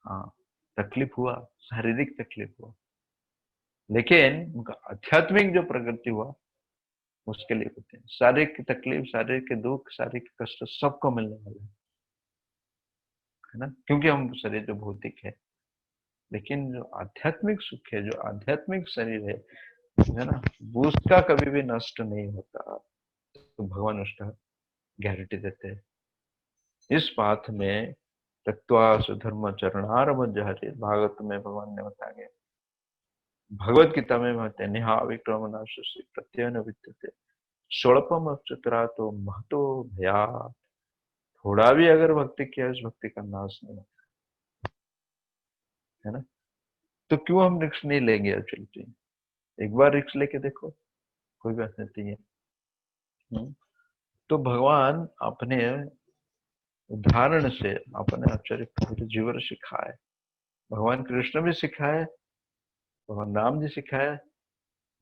हाँ, तकलीफ हुआ, शारीरिक तकलीफ हुआ, लेकिन उनका आध्यात्मिक जो प्रगति हुआ उसके लिए होते हैं। शारीरिक की तकलीफ, शारीरिक के दुख, शारीरिक के कष्ट सबको मिलने वाले है ना, क्योंकि हम शरीर जो भौतिक है, लेकिन जो आध्यात्मिक सुख है, जो आध्यात्मिक शरीर है ना, वो उसका कभी भी नष्ट नहीं होता। तो भगवान उसका गारंटी देते हैं। इस बात में तत्वा सुधर्म चरणारम जहरे, भागवत में भगवान ने बताया गया, भगवत गीता में कहते हैं निहा विक्रमनाशि प्रत्ययन विद्यते स्वल्पम चतुरा तो महतो भया। थोड़ा भी अगर भक्ति किया, उस भक्ति का नाश नहीं होता है ना। तो क्यों हम रिक्स नहीं लेंगे एक्चुअली, एक बार रिक्स लेके देखो, कोई बात नहीं है। तो भगवान अपने उदाहरण से अपने आचार्य पूरे जीवन सिखाए, भगवान कृष्ण भी सिखाए, भगवान राम जी सिखाए,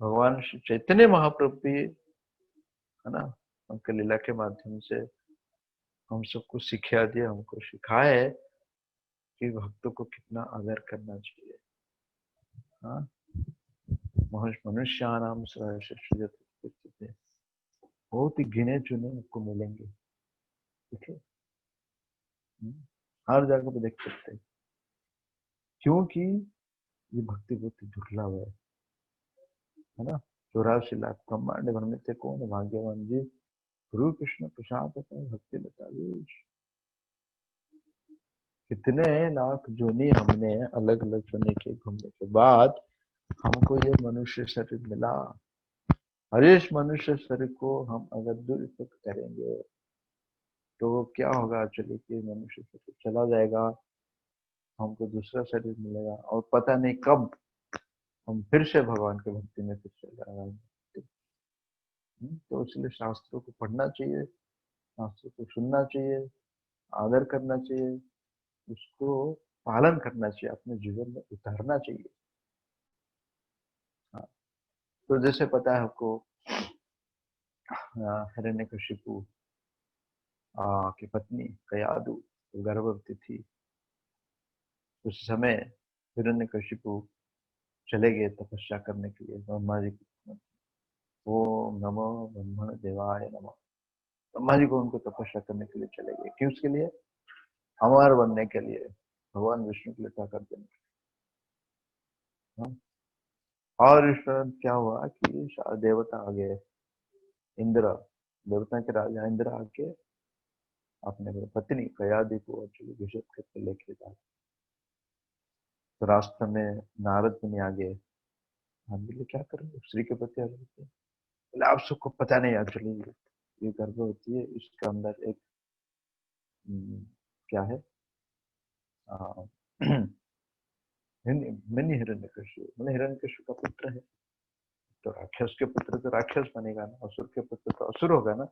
भगवान श्री चैतन्य महाप्रभु भी, है ना, उनके लीला के माध्यम से हम सबको सिखा दिया, हमको सिखाए कि भक्तों को कितना आदर करना चाहिए। हाँ, मनुष्याणाम सर्वश्रेष्ठ, बहुत ही गिने चुने आपको मिलेंगे, ठीक है। हर जगह पे देख सकते हैं, क्योंकि ये भक्ति बहुत ही दुर्लभ है ना। 84 लाख ब्रह्मांड भर में थे कौन है भाग्यवान जी, गुरु कृष्ण प्रसाद भक्ति लता जी। कितने लाख जोनी हमने अलग अलग जोनी के घूमने के बाद हमको ये मनुष्य शरीर मिला। हर इस मनुष्य शरीर को हम अगर दुरुपयोग करेंगे तो क्या होगा, चलिए कि मनुष्य शरीर चला जाएगा, हमको दूसरा शरीर मिलेगा और पता नहीं कब हम फिर से भगवान के भक्ति में फिर से लगाएंगे। तो इसलिए शास्त्रों को पढ़ना चाहिए, शास्त्रों को सुनना चाहिए, आदर करना चाहिए, उसको पालन करना चाहिए, अपने जीवन में उतारना चाहिए। हाँ, तो जैसे पता है आपको, हिरण्यकशिपु की पत्नी कयादु गर्भवती थी। उस समय हिरण्यकशिपु चले गए तपस्या करने के लिए ब्रह्मा जी को। ओम नमो ब्रह्मण देवाय नमः। ब्रह्मा जी को उनको तपस्या करने के लिए चले गए, क्यों? उसके लिए अमर बनने के लिए, भगवान विष्णु की लिखा कर देने। और इस तरह क्या हुआ कि देवता आ गए, इंद्र, देवता के राजा इंद्र आके अपने पत्नी कयादि को एक्चुअली विषय करके लेके जा। तो रास्ते में नारद मुनि आ गए। हम बोले क्या करेंगे, श्री के प्रति अर्थ होते हैं। बोले आप सबको पता नहीं, एक्चुअली ये गर्भवती है, इसके अंदर एक क्या है, मिनी हिरण्यकशिपु, मतलब हिरण्यकशिपु का पुत्र है। तो राक्षस के पुत्र तो राक्षस बनेगा ना, असुर के पुत्र तो असुर होगा ना।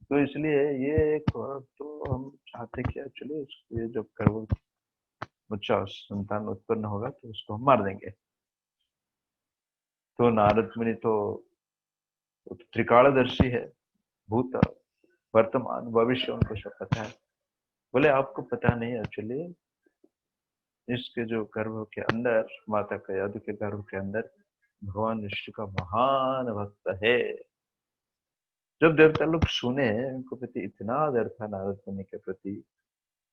तो इसलिए ये एक, तो हम चाहते कि एक्चुअली ये जब गर्भ बच्चा संतान उत्पन्न होगा तो उसको हम मार देंगे। तो नारद मुनि तो त्रिकालदर्शी है, भूत वर्तमान भविष्य उनको सब पता है। बोले आपको पता नहीं, एक्चुअली इसके जो गर्भ के अंदर, माता कयादु के गर्भ के अंदर भगवान विष्णु का महान भक्त है। जब देवता लोग सुने, उनको प्रति इतना आदर था नारद मुनि के प्रति,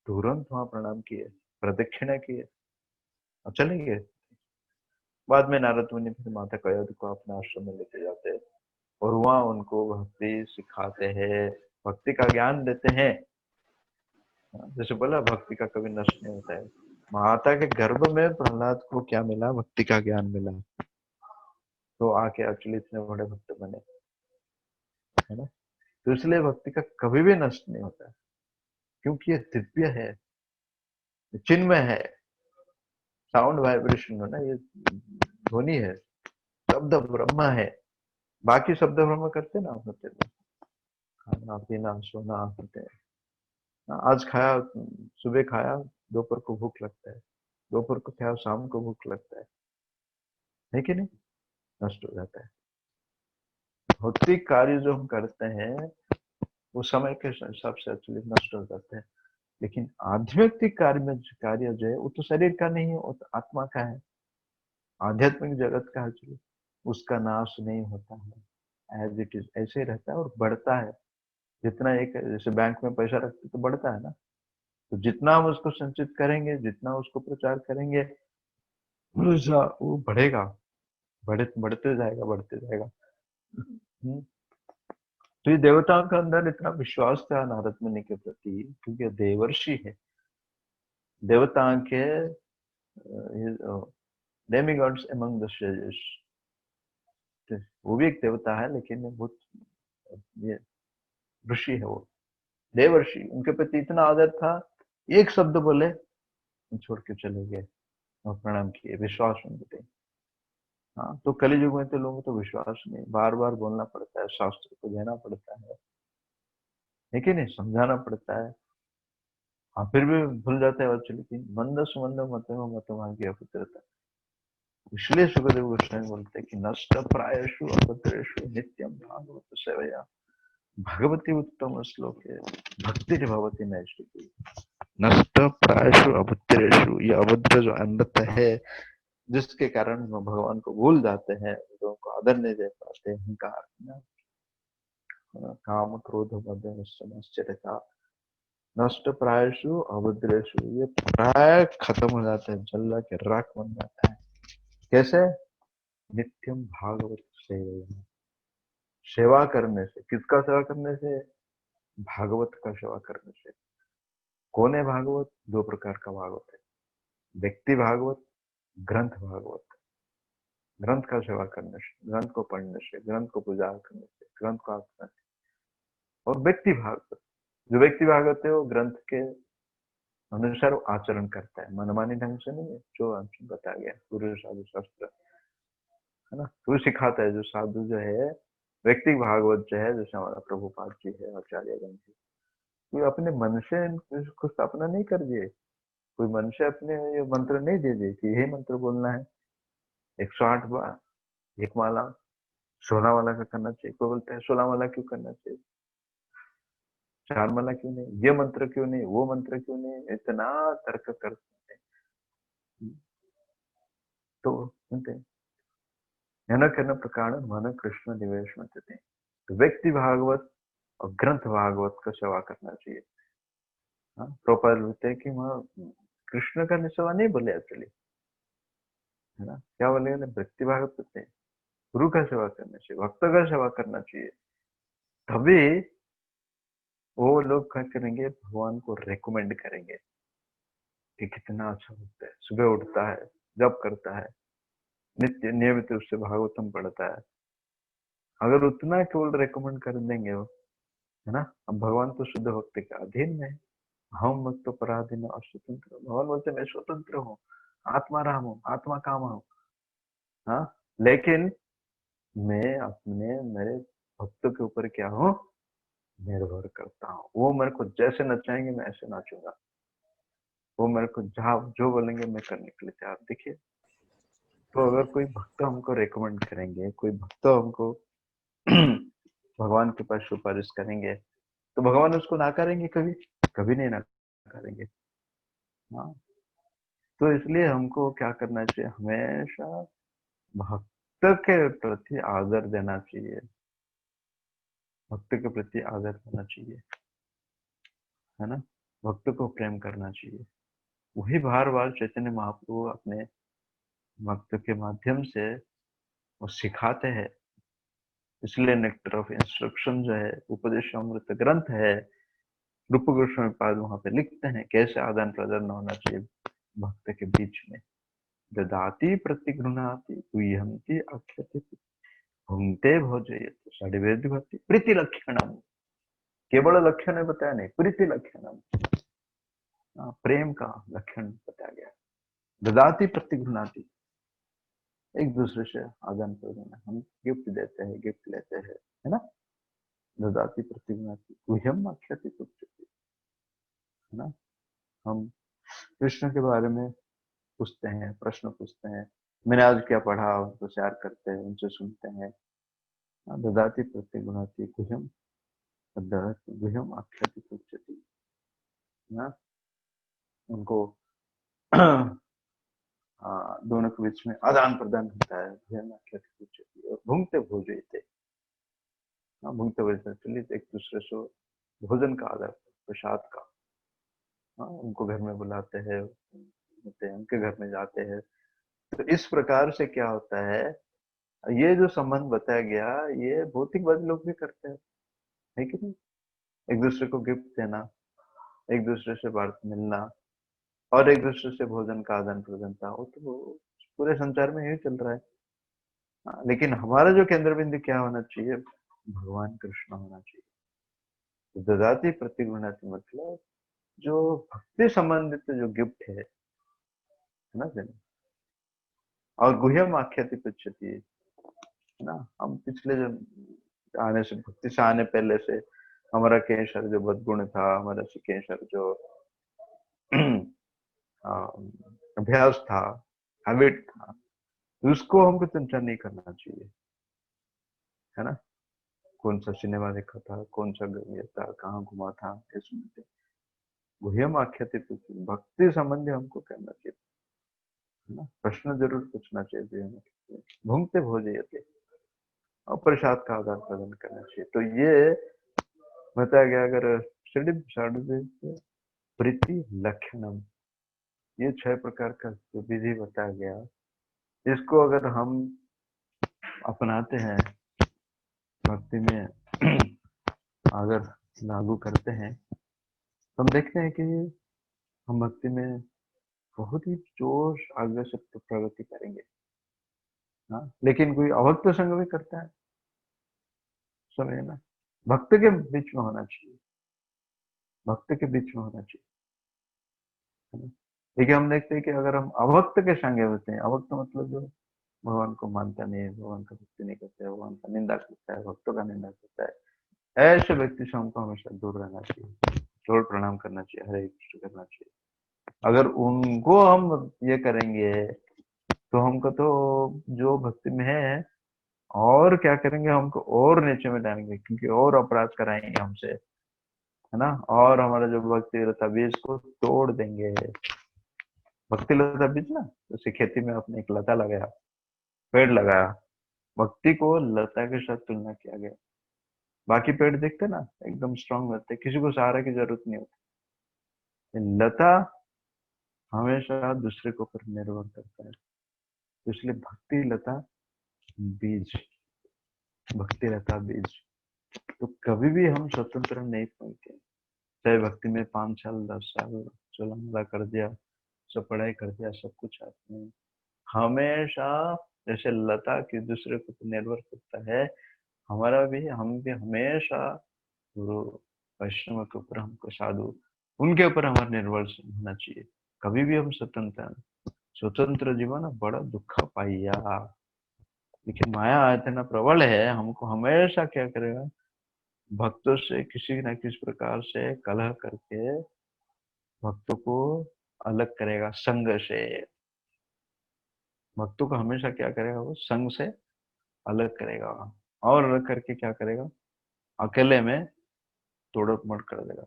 तुरंत वहां प्रणाम किए, प्रदक्षिणा किए और चले गए। बाद में नारद मुनि फिर माता कयादु को अपने आश्रम में लेके जाते हैं और वहां उनको भक्ति सिखाते हैं, भक्ति का ज्ञान देते हैं। जैसे बोला, भक्ति का कभी नष्ट नहीं होता है। माता के गर्भ में प्रहलाद को क्या मिला, भक्ति का ज्ञान मिला, तो आके एक्चुअली इतने बड़े भक्त बने, है ना। तो इसलिए भक्ति का कभी भी नष्ट नहीं होता है, क्योंकि ये दिव्य है, चिन्मय है, साउंड वाइब्रेशन है ना, ये ध्वनि है, शब्द ब्रह्म है। बाकी शब्द ब्रह्म करते ना होते, खाना पीना सोना होते हैं। आज खाया, सुबह खाया, दोपहर को भूख लगता है, दोपहर को खाया, शाम को भूख लगता है कि नहीं? नष्ट हो जाता है। भौतिक कार्य जो हम करते हैं वो समय के हिसाब से एक्चुअली नष्ट हो जाते हैं, लेकिन आध्यात्मिक कार्य जो है वो तो शरीर का नहीं है, वो तो आत्मा का है, आध्यात्मिक जगत का है। उसका नाश नहीं होता है, एज इट इज ऐसे ही रहता है और बढ़ता है। जितना एक जैसे बैंक में पैसा रखते तो बढ़ता है ना, तो जितना हम उसको संचित करेंगे, जितना उसको प्रचार करेंगे, वो बढ़ेगा, बढ़ते जाएगा, बढ़ते जाएगा। तो ये देवताओं के अंदर इतना विश्वास था नारद मुनि के प्रति, क्योंकि देवर्षि है, देवताओं के डेमिगॉड्स अमंग द सेजेस। वो भी एक देवता है, लेकिन बहुत ये ऋषि है, वो देवर्षि। उनके प्रति इतना आदर था, एक शब्द बोले छोड़ के चले गए और प्रणाम किए, विश्वास उनके। हाँ, तो कलियुग में तो लोगों को तो विश्वास नहीं, बार बार बोलना पड़ता है, शास्त्र को देना पड़ता है, लेकिन नहीं समझाना पड़ता है। हाँ, फिर भी भूल जाते हैं एक्चुअली कि मंद सुमंद मत मत मांगिए पुत्रता। इसलिए सुखदेव गोस्वामी बोलते हैं कि नष्ट प्रायशु अभद्रेषु नित्यम भागवत सेवया भगवती उत्तम श्लोक है भक्ति भगवती नैष्ठिकी। नष्ट प्रायशु अभद्रेषु, ये अभद्र जो अनर्थ है जिसके कारण हम भगवान को भूल जाते हैं, लोगों को आदर नहीं दे पाते, अहंकार, काम क्रोध मद नष्ट प्रायशु अभद्रेषु, ये प्राय खत्म हो जाते हैं, जल के राख बन जाता है। कैसे? नित्यम भागवत से, सेवा करने से। किसका सेवा करने से? भागवत का सेवा करने से। कौन है भागवत? दो प्रकार का भागवत है, व्यक्ति भागवत, ग्रंथ भागवत। ग्रंथ का सेवा करने से, ग्रंथ को पढ़ने से, ग्रंथ को पूजा करने से, ग्रंथ को आत्मा से। और व्यक्ति भागवत, जो व्यक्ति भागवत है वो ग्रंथ के अनुसार आचरण करता है, मनमानी ढंग से नहीं है, जो हमसे बताया गया पूर्व साधु शास्त्र है ना, तो सिखाता है। जो साधु जो है, व्यक्ति भागवत जो है, जैसे हमारा प्रभुपाद जी है, आचार्यगण जी, कोई अपने मन से कुछ स्थापना नहीं कर दिए, कोई मन से अपने ये मंत्र नहीं दे दिए कि यही मंत्र बोलना है 108 बार, एक माला 16 माला का करना चाहिए। कोई बोलता है 16 माला क्यों करना चाहिए, 4 माला क्यों नहीं, ये मंत्र क्यों नहीं, वो मंत्र क्यों नहीं, इतना तर्क करते हैं। तो सुनते हैं न प्रकार मन कृष्ण निवेश में थे। तो व्यक्ति भागवत और ग्रंथ भागवत का सेवा करना चाहिए। हाँ, प्रॉपर होते हैं कि वहाँ कृष्ण का सेवा नहीं बोले एक्चुअली, है ना, क्या बोलेगा ना, व्यक्ति भागवत होते हैं, गुरु का सेवा करना चाहिए, भक्त का सेवा करना चाहिए। तभी वो लोग क्या करेंगे, भगवान को रेकमेंड करेंगे कि कितना अच्छा भक्त है, सुबह उठता है, जप करता है, नित्य नियमित रूप से भागवतम पढ़ता है। अगर उतना केवल रेकमेंड कर देंगे वो, है ना, अब भगवान तो शुद्ध भक्ति के अधीन में है। हम भक्त पराधीन और स्वतंत्र, भगवान बोलते मैं स्वतंत्र हूँ, आत्मा राम हूँ, आत्मा काम हूँ। हाँ, लेकिन मैं अपने मेरे भक्तों के ऊपर क्या हूँ, निर्भर करता हूँ। वो मेरे को जैसे नचाएंगे मैं ऐसे नाचूंगा, वो मेरे को जहाँ जो बोलेंगे मैं करने के लिए तैयार। देखिए, तो अगर कोई भक्त हमको रेकमेंड करेंगे, कोई भक्त हमको भगवान के पास सुपारिश करेंगे, तो भगवान उसको ना करेंगे कभी? कभी नहीं ना करेंगे। हाँ, तो इसलिए हमको क्या करना चाहिए, हमेशा भक्त के प्रति आदर देना चाहिए, भक्त के प्रति आदर करना चाहिए, है ना, भक्त को प्रेम करना चाहिए। वही बार बार चैतन्य महाप्रभु अपने भक्त के माध्यम से वो सिखाते हैं। इसलिए नेक्टर ऑफ इंस्ट्रक्शन जो है, उपदेश अमृत ग्रंथ है, रूप गोस्वामी पाद वहां पे लिखते हैं कैसे आदान प्रदान होना चाहिए भक्त के बीच में। ददाति प्रतिगृणाति गुह्यन्ति अक्षति भुंक्ते भोजयति षड्वेद भक्ति प्रीति लक्षणम। केवल लक्षण बताया नहीं, प्रीति लक्षणम, प्रेम का लक्षण बताया गया। ददाति प्रतिगृणाति, एक दूसरे से आदान प्रदान, हम गिफ्ट देते हैं, गिफ्ट लेते हैं, है ना। ददाति प्रतिगृणाति गुह्यम अक्षति पुच्छति, है ना। हम कृष्ण के बारे में पूछते हैं, प्रश्न पूछते हैं, मैंने आज क्या पढ़ा, उनको शेयर करते हैं, उनसे सुनते हैं। ददाति प्रतिगृणाति गुह्यम, गुह्यम अक्षति पुच्छति, ना, उनको दोनों के बीच में आदान प्रदान होता है, गुह्यम अक्षति पुच्छति। और भुंक्ते भोजयते, भुंक्ते भोजयते, एक दूसरे से भोजन का आदर, प्रसाद का। उनको घर में बुलाते हैं, होते हैं, उनके घर में जाते हैं। तो इस प्रकार से क्या होता है, ये जो संबंध बताया गया, ये भौतिकवादी लोग भी करते हैं, है कि नहीं। एक दूसरे को गिफ्ट देना, एक दूसरे से बात मिलना, और एक दूसरे से भोजन का आदान प्रदान था, वो तो पूरे संसार में यही चल रहा है। लेकिन हमारा जो केंद्र बिंदु क्या होना चाहिए, भगवान कृष्ण होना चाहिए। तो ददाति प्रतिगुणाति मतलब जो भक्ति संबंधित जो गिफ्ट है ना देना। और गुह्यम आख्याति पृच्छति, है ना, हम पिछले जो आने से, भक्ति से आने पहले से हमारा केशर जो बदगुण था, हमारा केशर जो अभ्यास था, हैबिट था, उसको हमको चिंता नहीं करना चाहिए, है ना। कौन सा सिनेमा देखा था, कौन सा गया था, कहाँ घुमा था, इसमें गुह्यम आख्याति भक्ति संबंधी हमको करना चाहिए, है ना। प्रश्न जरूर पूछना चाहिए हमें, भूंगते भोजयते, और प्रसाद का आदान प्रदान करना चाहिए। तो ये बताया गया, अगर प्रीति लक्षणम, ये 6 प्रकार का जो विधि बताया गया, इसको अगर हम अपनाते हैं भक्ति में अगर लागू करते हैं, तो हम देखते हैं कि हम भक्ति में बहुत ही जोश आगे से प्रगति करेंगे। हाँ, लेकिन कोई अभक्त संग भी करता है, समझे ना। भक्त के बीच में होना चाहिए, भक्त के बीच में होना चाहिए, है ना। देखिए हम देखते हैं कि अगर हम अभक्त के संग होते हैं, अभक्त मतलब जो भगवान को मानता नहीं है, भगवान का भक्ति नहीं करता है, भगवान का निंदा करता है, भक्तों का निंदा करता है, ऐसे व्यक्ति से हमको हमेशा दूर रहना चाहिए, जोड़ प्रणाम करना चाहिए, हरे कृष्ण करना चाहिए। अगर उनको हम ये करेंगे तो हमको तो जो भक्ति में है और क्या करेंगे, हमको और नीचे में डालेंगे, क्योंकि और अपराध कराएंगे हमसे, है ना। और हमारा जो भक्ति लता बीज को तोड़ देंगे। भक्ति लता बीज ना, जैसे खेती में आपने एक लता लगाया, पेड़ लगाया, भक्ति को लता के साथ तुलना किया गया। बाकी पेड़ देखते ना एकदम स्ट्रांग होते, किसी को सहारा की जरूरत नहीं होती। लता हमेशा दूसरे के ऊपर निर्भर करता है, तो इसलिए भक्ति लता बीज, भक्ति लता बीज, तो कभी भी हम स्वतंत्र नहीं पहुंचे। चाहे भक्ति में 5 साल 10 साल चला कर दिया, सब पढ़ाई कर दिया, सब कुछ आपने, हमेशा जैसे लता की दूसरे के ऊपर निर्भर करता है, हमारा भी, हम भी हमेशा गुरु वैष्णव के ऊपर, हमको साधु, उनके ऊपर हमारा निर्भर होना चाहिए। कभी भी हम स्वतंत्र, स्वतंत्र जीवन बड़ा दुख पाइया, लेकिन माया इतना प्रबल है, हमको हमेशा क्या करेगा, भक्तों से किसी न किसी प्रकार से कलह करके भक्तों को अलग करेगा संग से। भक्तों को हमेशा क्या करेगा, वो संग से अलग करेगा, और अलग करके क्या करेगा, अकेले में तोड़ मड़ कर देगा।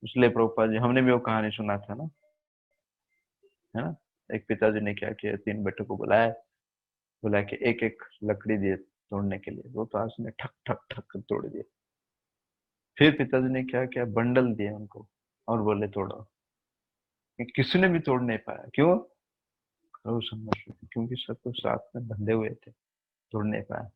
इसलिए प्रभुपाद जी, हमने भी वो कहानी सुना था ना, है ना। एक पिताजी ने क्या किया, 3 बेटों को बुलाया, बुला के एक एक लकड़ी दिए तोड़ने के लिए, वो तो आज ने ठक ठक ठक कर तोड़ दिए। फिर पिताजी ने क्या किया, बंडल दिए उनको और बोले तोड़ो। किसी ने भी तोड़ नहीं पाया, क्यों, प्रभु संघर्ष, क्योंकि सब कुछ साथ में बंधे हुए थे, तोड़ नहीं पाया।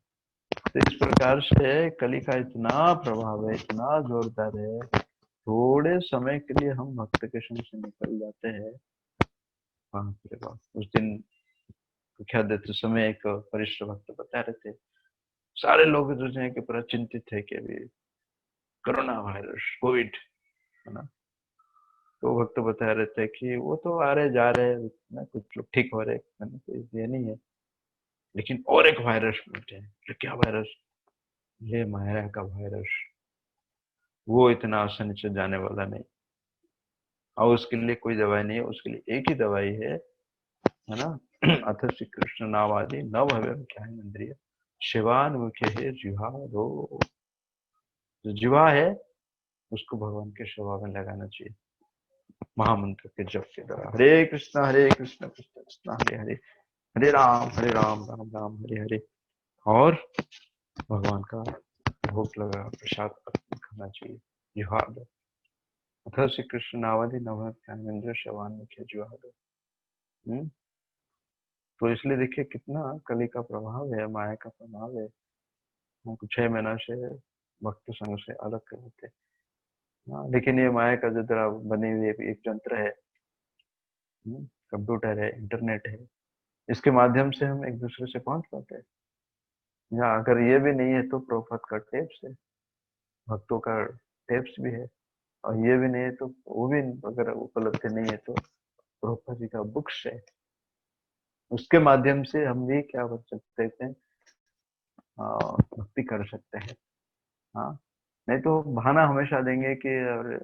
तो इस प्रकार से कली का इतना प्रभाव है, इतना जोरदार है, थोड़े समय के लिए हम भक्त के संग से निकल जाते हैं, बाप रे बाप। उस दिन क्या देते समय एक वरिष्ठ भक्त बता रहे थे, सारे लोग जो है कि पूरा चिंतित थे कि अभी कोरोना वायरस कोविड, है ना। तो भक्त बता रहे थे कि वो तो आ रहे जा रहे ना, कुछ लोग ठीक हो रहे, है ना, तो ये नहीं है, लेकिन और एक वायरस मिलते हैं। तो क्या वायरस, ये माया का वायरस, वो इतना आसानी से जाने वाला नहीं, और उसके लिए कोई दवाई नहीं है, उसके लिए एक ही दवाई है ना। अथ श्री कृष्ण नावादि न भवे क्या है इंद्रिय शिवान मुख्य है जिहा रो, जो जीवा है उसको भगवान के सेवा में लगाना चाहिए, महामंत्र के जप के द्वारा। हरे कृष्ण कृष्ण कृष्ण हरे हरे, हरे राम राम राम हरे हरे, और भगवान का भोग लगा प्रसाद अर्पण करना चाहिए, जुहाद। अथ श्री कृष्ण नावादि नव ज्ञानेन्द्र शवान मुख्य जुहाद। तो इसलिए देखिए कितना कली का प्रभाव है, माया का प्रभाव है, हमको 6 महीना से भक्त संग से अलग कर देते। हाँ, लेकिन ये माया का जो तरह बनी हुई एक यंत्र है, कंप्यूटर है, इंटरनेट है, इसके माध्यम से हम एक दूसरे से पहुंच पाते हैं। या अगर ये भी नहीं है तो प्रभुपाद का टेप्स है, भक्तों का टेप्स भी है, और ये भी नहीं है तो वो भी अगर उपलब्ध नहीं है तो प्रभुपाद जी का बुक्स है, उसके माध्यम से हम भी क्या कर सकते हैं, भक्ति कर सकते हैं। हाँ, नहीं तो बहाना हमेशा देंगे कि अरे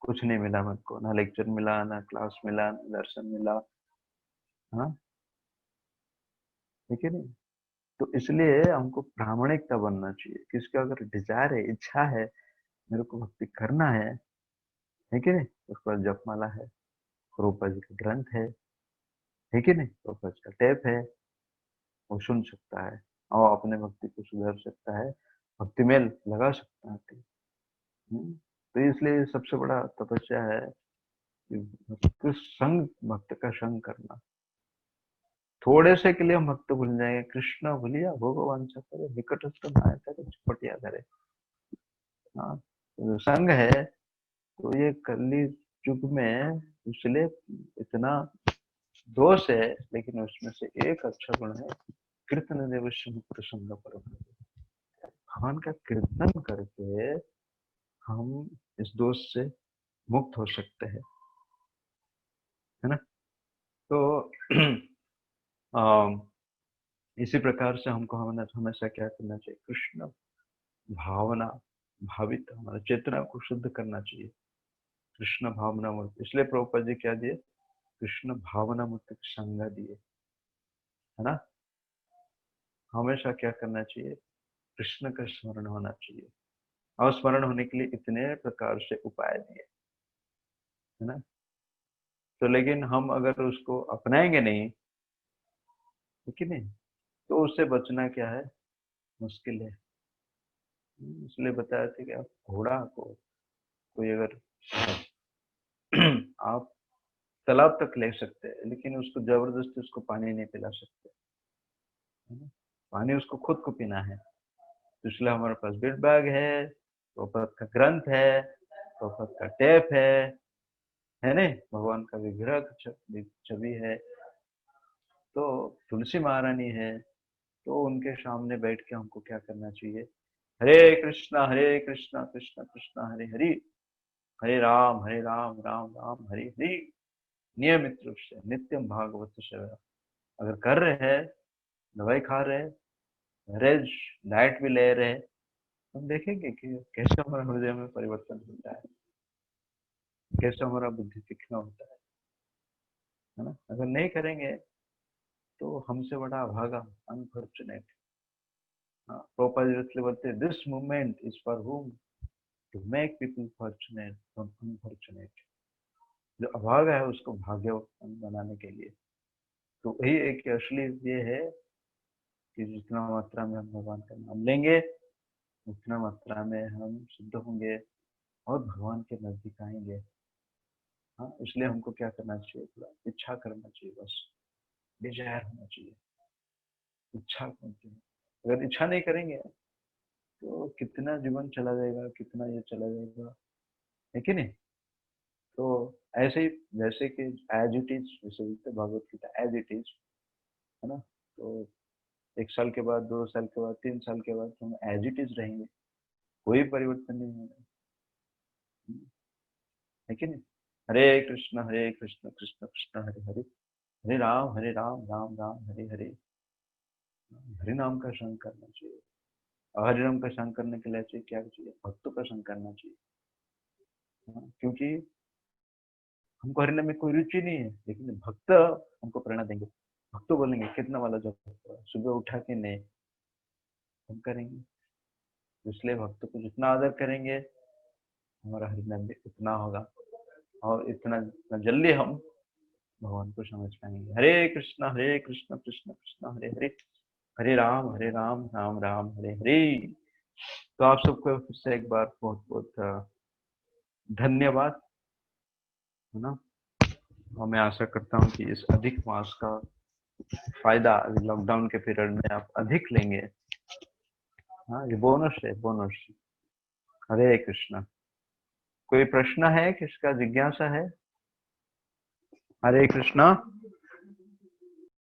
कुछ नहीं मिला मुझको, ना लेक्चर मिला, ना क्लास मिला, ना दर्शन मिला, हाँ। ठीक है नहीं। तो इसलिए हमको प्रामाणिकता बनना चाहिए। किसका अगर डिजायर है, इच्छा है, मेरे को भक्ति करना है कि नहीं, उसके बाद जपमाला है, प्रभुपाद जी का ग्रंथ है कि नहीं, प्रभुपाद जी का टेप है, वो सुन सकता है और अपने भक्ति को सुधार सकता है, भक्ति में लगा सकता है। तो इसलिए सबसे बड़ा तपस्या है कि भक्त संग, भक्त का संग करना। थोड़े से के लिए हम भक्त भूल जाएंगे, कृष्ण भूलिया भगवान से करे, निकटस्थ नाय करे चुपटिया करे। हाँ, तो संग है, तो ये कली युग में इसलिए इतना दोष है, लेकिन उसमें से एक अच्छा गुण है, कीर्तन देवस्य मुक्त संग परम। भगवान का कीर्तन करके हम इस दोष से मुक्त हो सकते हैं, है ना। तो इसी प्रकार से हमको हमेशा क्या करना चाहिए, कृष्ण भावना भावित हमारा चेतना को शुद्ध करना चाहिए। कृष्ण भावना मूर्ति, इसलिए प्रभुपाद जी क्या दिए, कृष्ण भावना मूर्ति संज्ञा दिए, है ना। हमेशा क्या करना चाहिए, कृष्ण का स्मरण होना चाहिए, और स्मरण होने के लिए इतने प्रकार से उपाय दिए, है ना। तो लेकिन हम अगर उसको अपनाएंगे नहीं, ठीक है नहीं, तो उससे बचना क्या है, मुश्किल है। इसलिए बताया था कि आप घोड़ा को कोई अगर आप तालाब तक ले सकते हैं, लेकिन उसको जबरदस्ती उसको पानी नहीं पिला सकते, है ना। पानी उसको खुद को पीना है। तो इसलिए हमारे पास बिट बैग है, प्रभुपाद का ग्रंथ है, प्रभुपाद का टेप है नहीं, भगवान का विग्रह छवि है, तो तुलसी महारानी है। तो उनके सामने बैठ के हमको क्या करना चाहिए, हरे कृष्णा कृष्ण कृष्ण हरे हरि, हरे राम राम राम हरे हरि, नियमित रूप से नित्यम भागवत सेवा अगर कर रहे हैं, दवाई खा रहे हैं, रेज डाइट भी ले रहे हैं, हम देखेंगे कि कैसे हमारा हृदय में परिवर्तन होता है, कैसे हमारा बुद्धि तीक्ष्ण होता है ना। अगर नहीं करेंगे तो हमसे बड़ा अभागा, अनफॉर्चुनेट। प्रभुपाद जी इसलिए बोलते हैं, this movement is for whom, to make people fortunate from unfortunate. जो अभागा है उसको भाग्यवान बनाने के लिए। तो वही एक असली ये है कि जितना मात्रा में हम भगवान का नाम लेंगे, उतना मात्रा में हम शुद्ध होंगे और भगवान के नजदीक आएंगे। हाँ, इसलिए हमको क्या करना चाहिए, थोड़ा इच्छा करना चाहिए, बस डिजायर होना चाहिए, इच्छा होनी चाहिए। अगर इच्छा नहीं करेंगे तो कितना जीवन चला जाएगा, कितना ये चला जाएगा, है कि नहीं। तो ऐसे ही जैसे कि एज इट इज, जैसे बोलते Bhagavad Gita as it is, है ना। तो 1 साल के बाद, 2 साल के बाद, 3 साल के बाद हम एज इट इज रहेंगे, कोई परिवर्तन नहीं होगा, है कि नहीं। हरे कृष्ण कृष्ण कृष्ण हरे हरे, हरे राम राम राम हरे हरे। हरि नाम का संग करना चाहिए, और हरि नाम का संग करने के लिए चाहिए क्या चाहिए, भक्तों का संग करना चाहिए। क्योंकि हमको हरि नाम में कोई रुचि नहीं है, लेकिन भक्त हमको प्रेरणा देंगे, भक्त बोलेंगे कितना वाला जब सुबह उठा के नहीं हम करेंगे। इसलिए भक्त को जितना आदर करेंगे, हमारा हरि नाम भी उतना होगा, और इतना जल्दी हम भगवान को समझ पाएंगे। हरे कृष्ण कृष्ण कृष्ण हरे हरे, हरे राम राम राम हरे हरे। तो आप सबको फिर से एक बार बहुत बहुत धन्यवाद, है ना। और मैं आशा करता हूँ कि इस अधिक मास का फायदा अभी लॉकडाउन के पीरियड में आप अधिक लेंगे। हाँ, ये बोनस है, बोनस। हरे कृष्णा। कोई प्रश्न है, किसका जिज्ञासा है? हरे कृष्णा।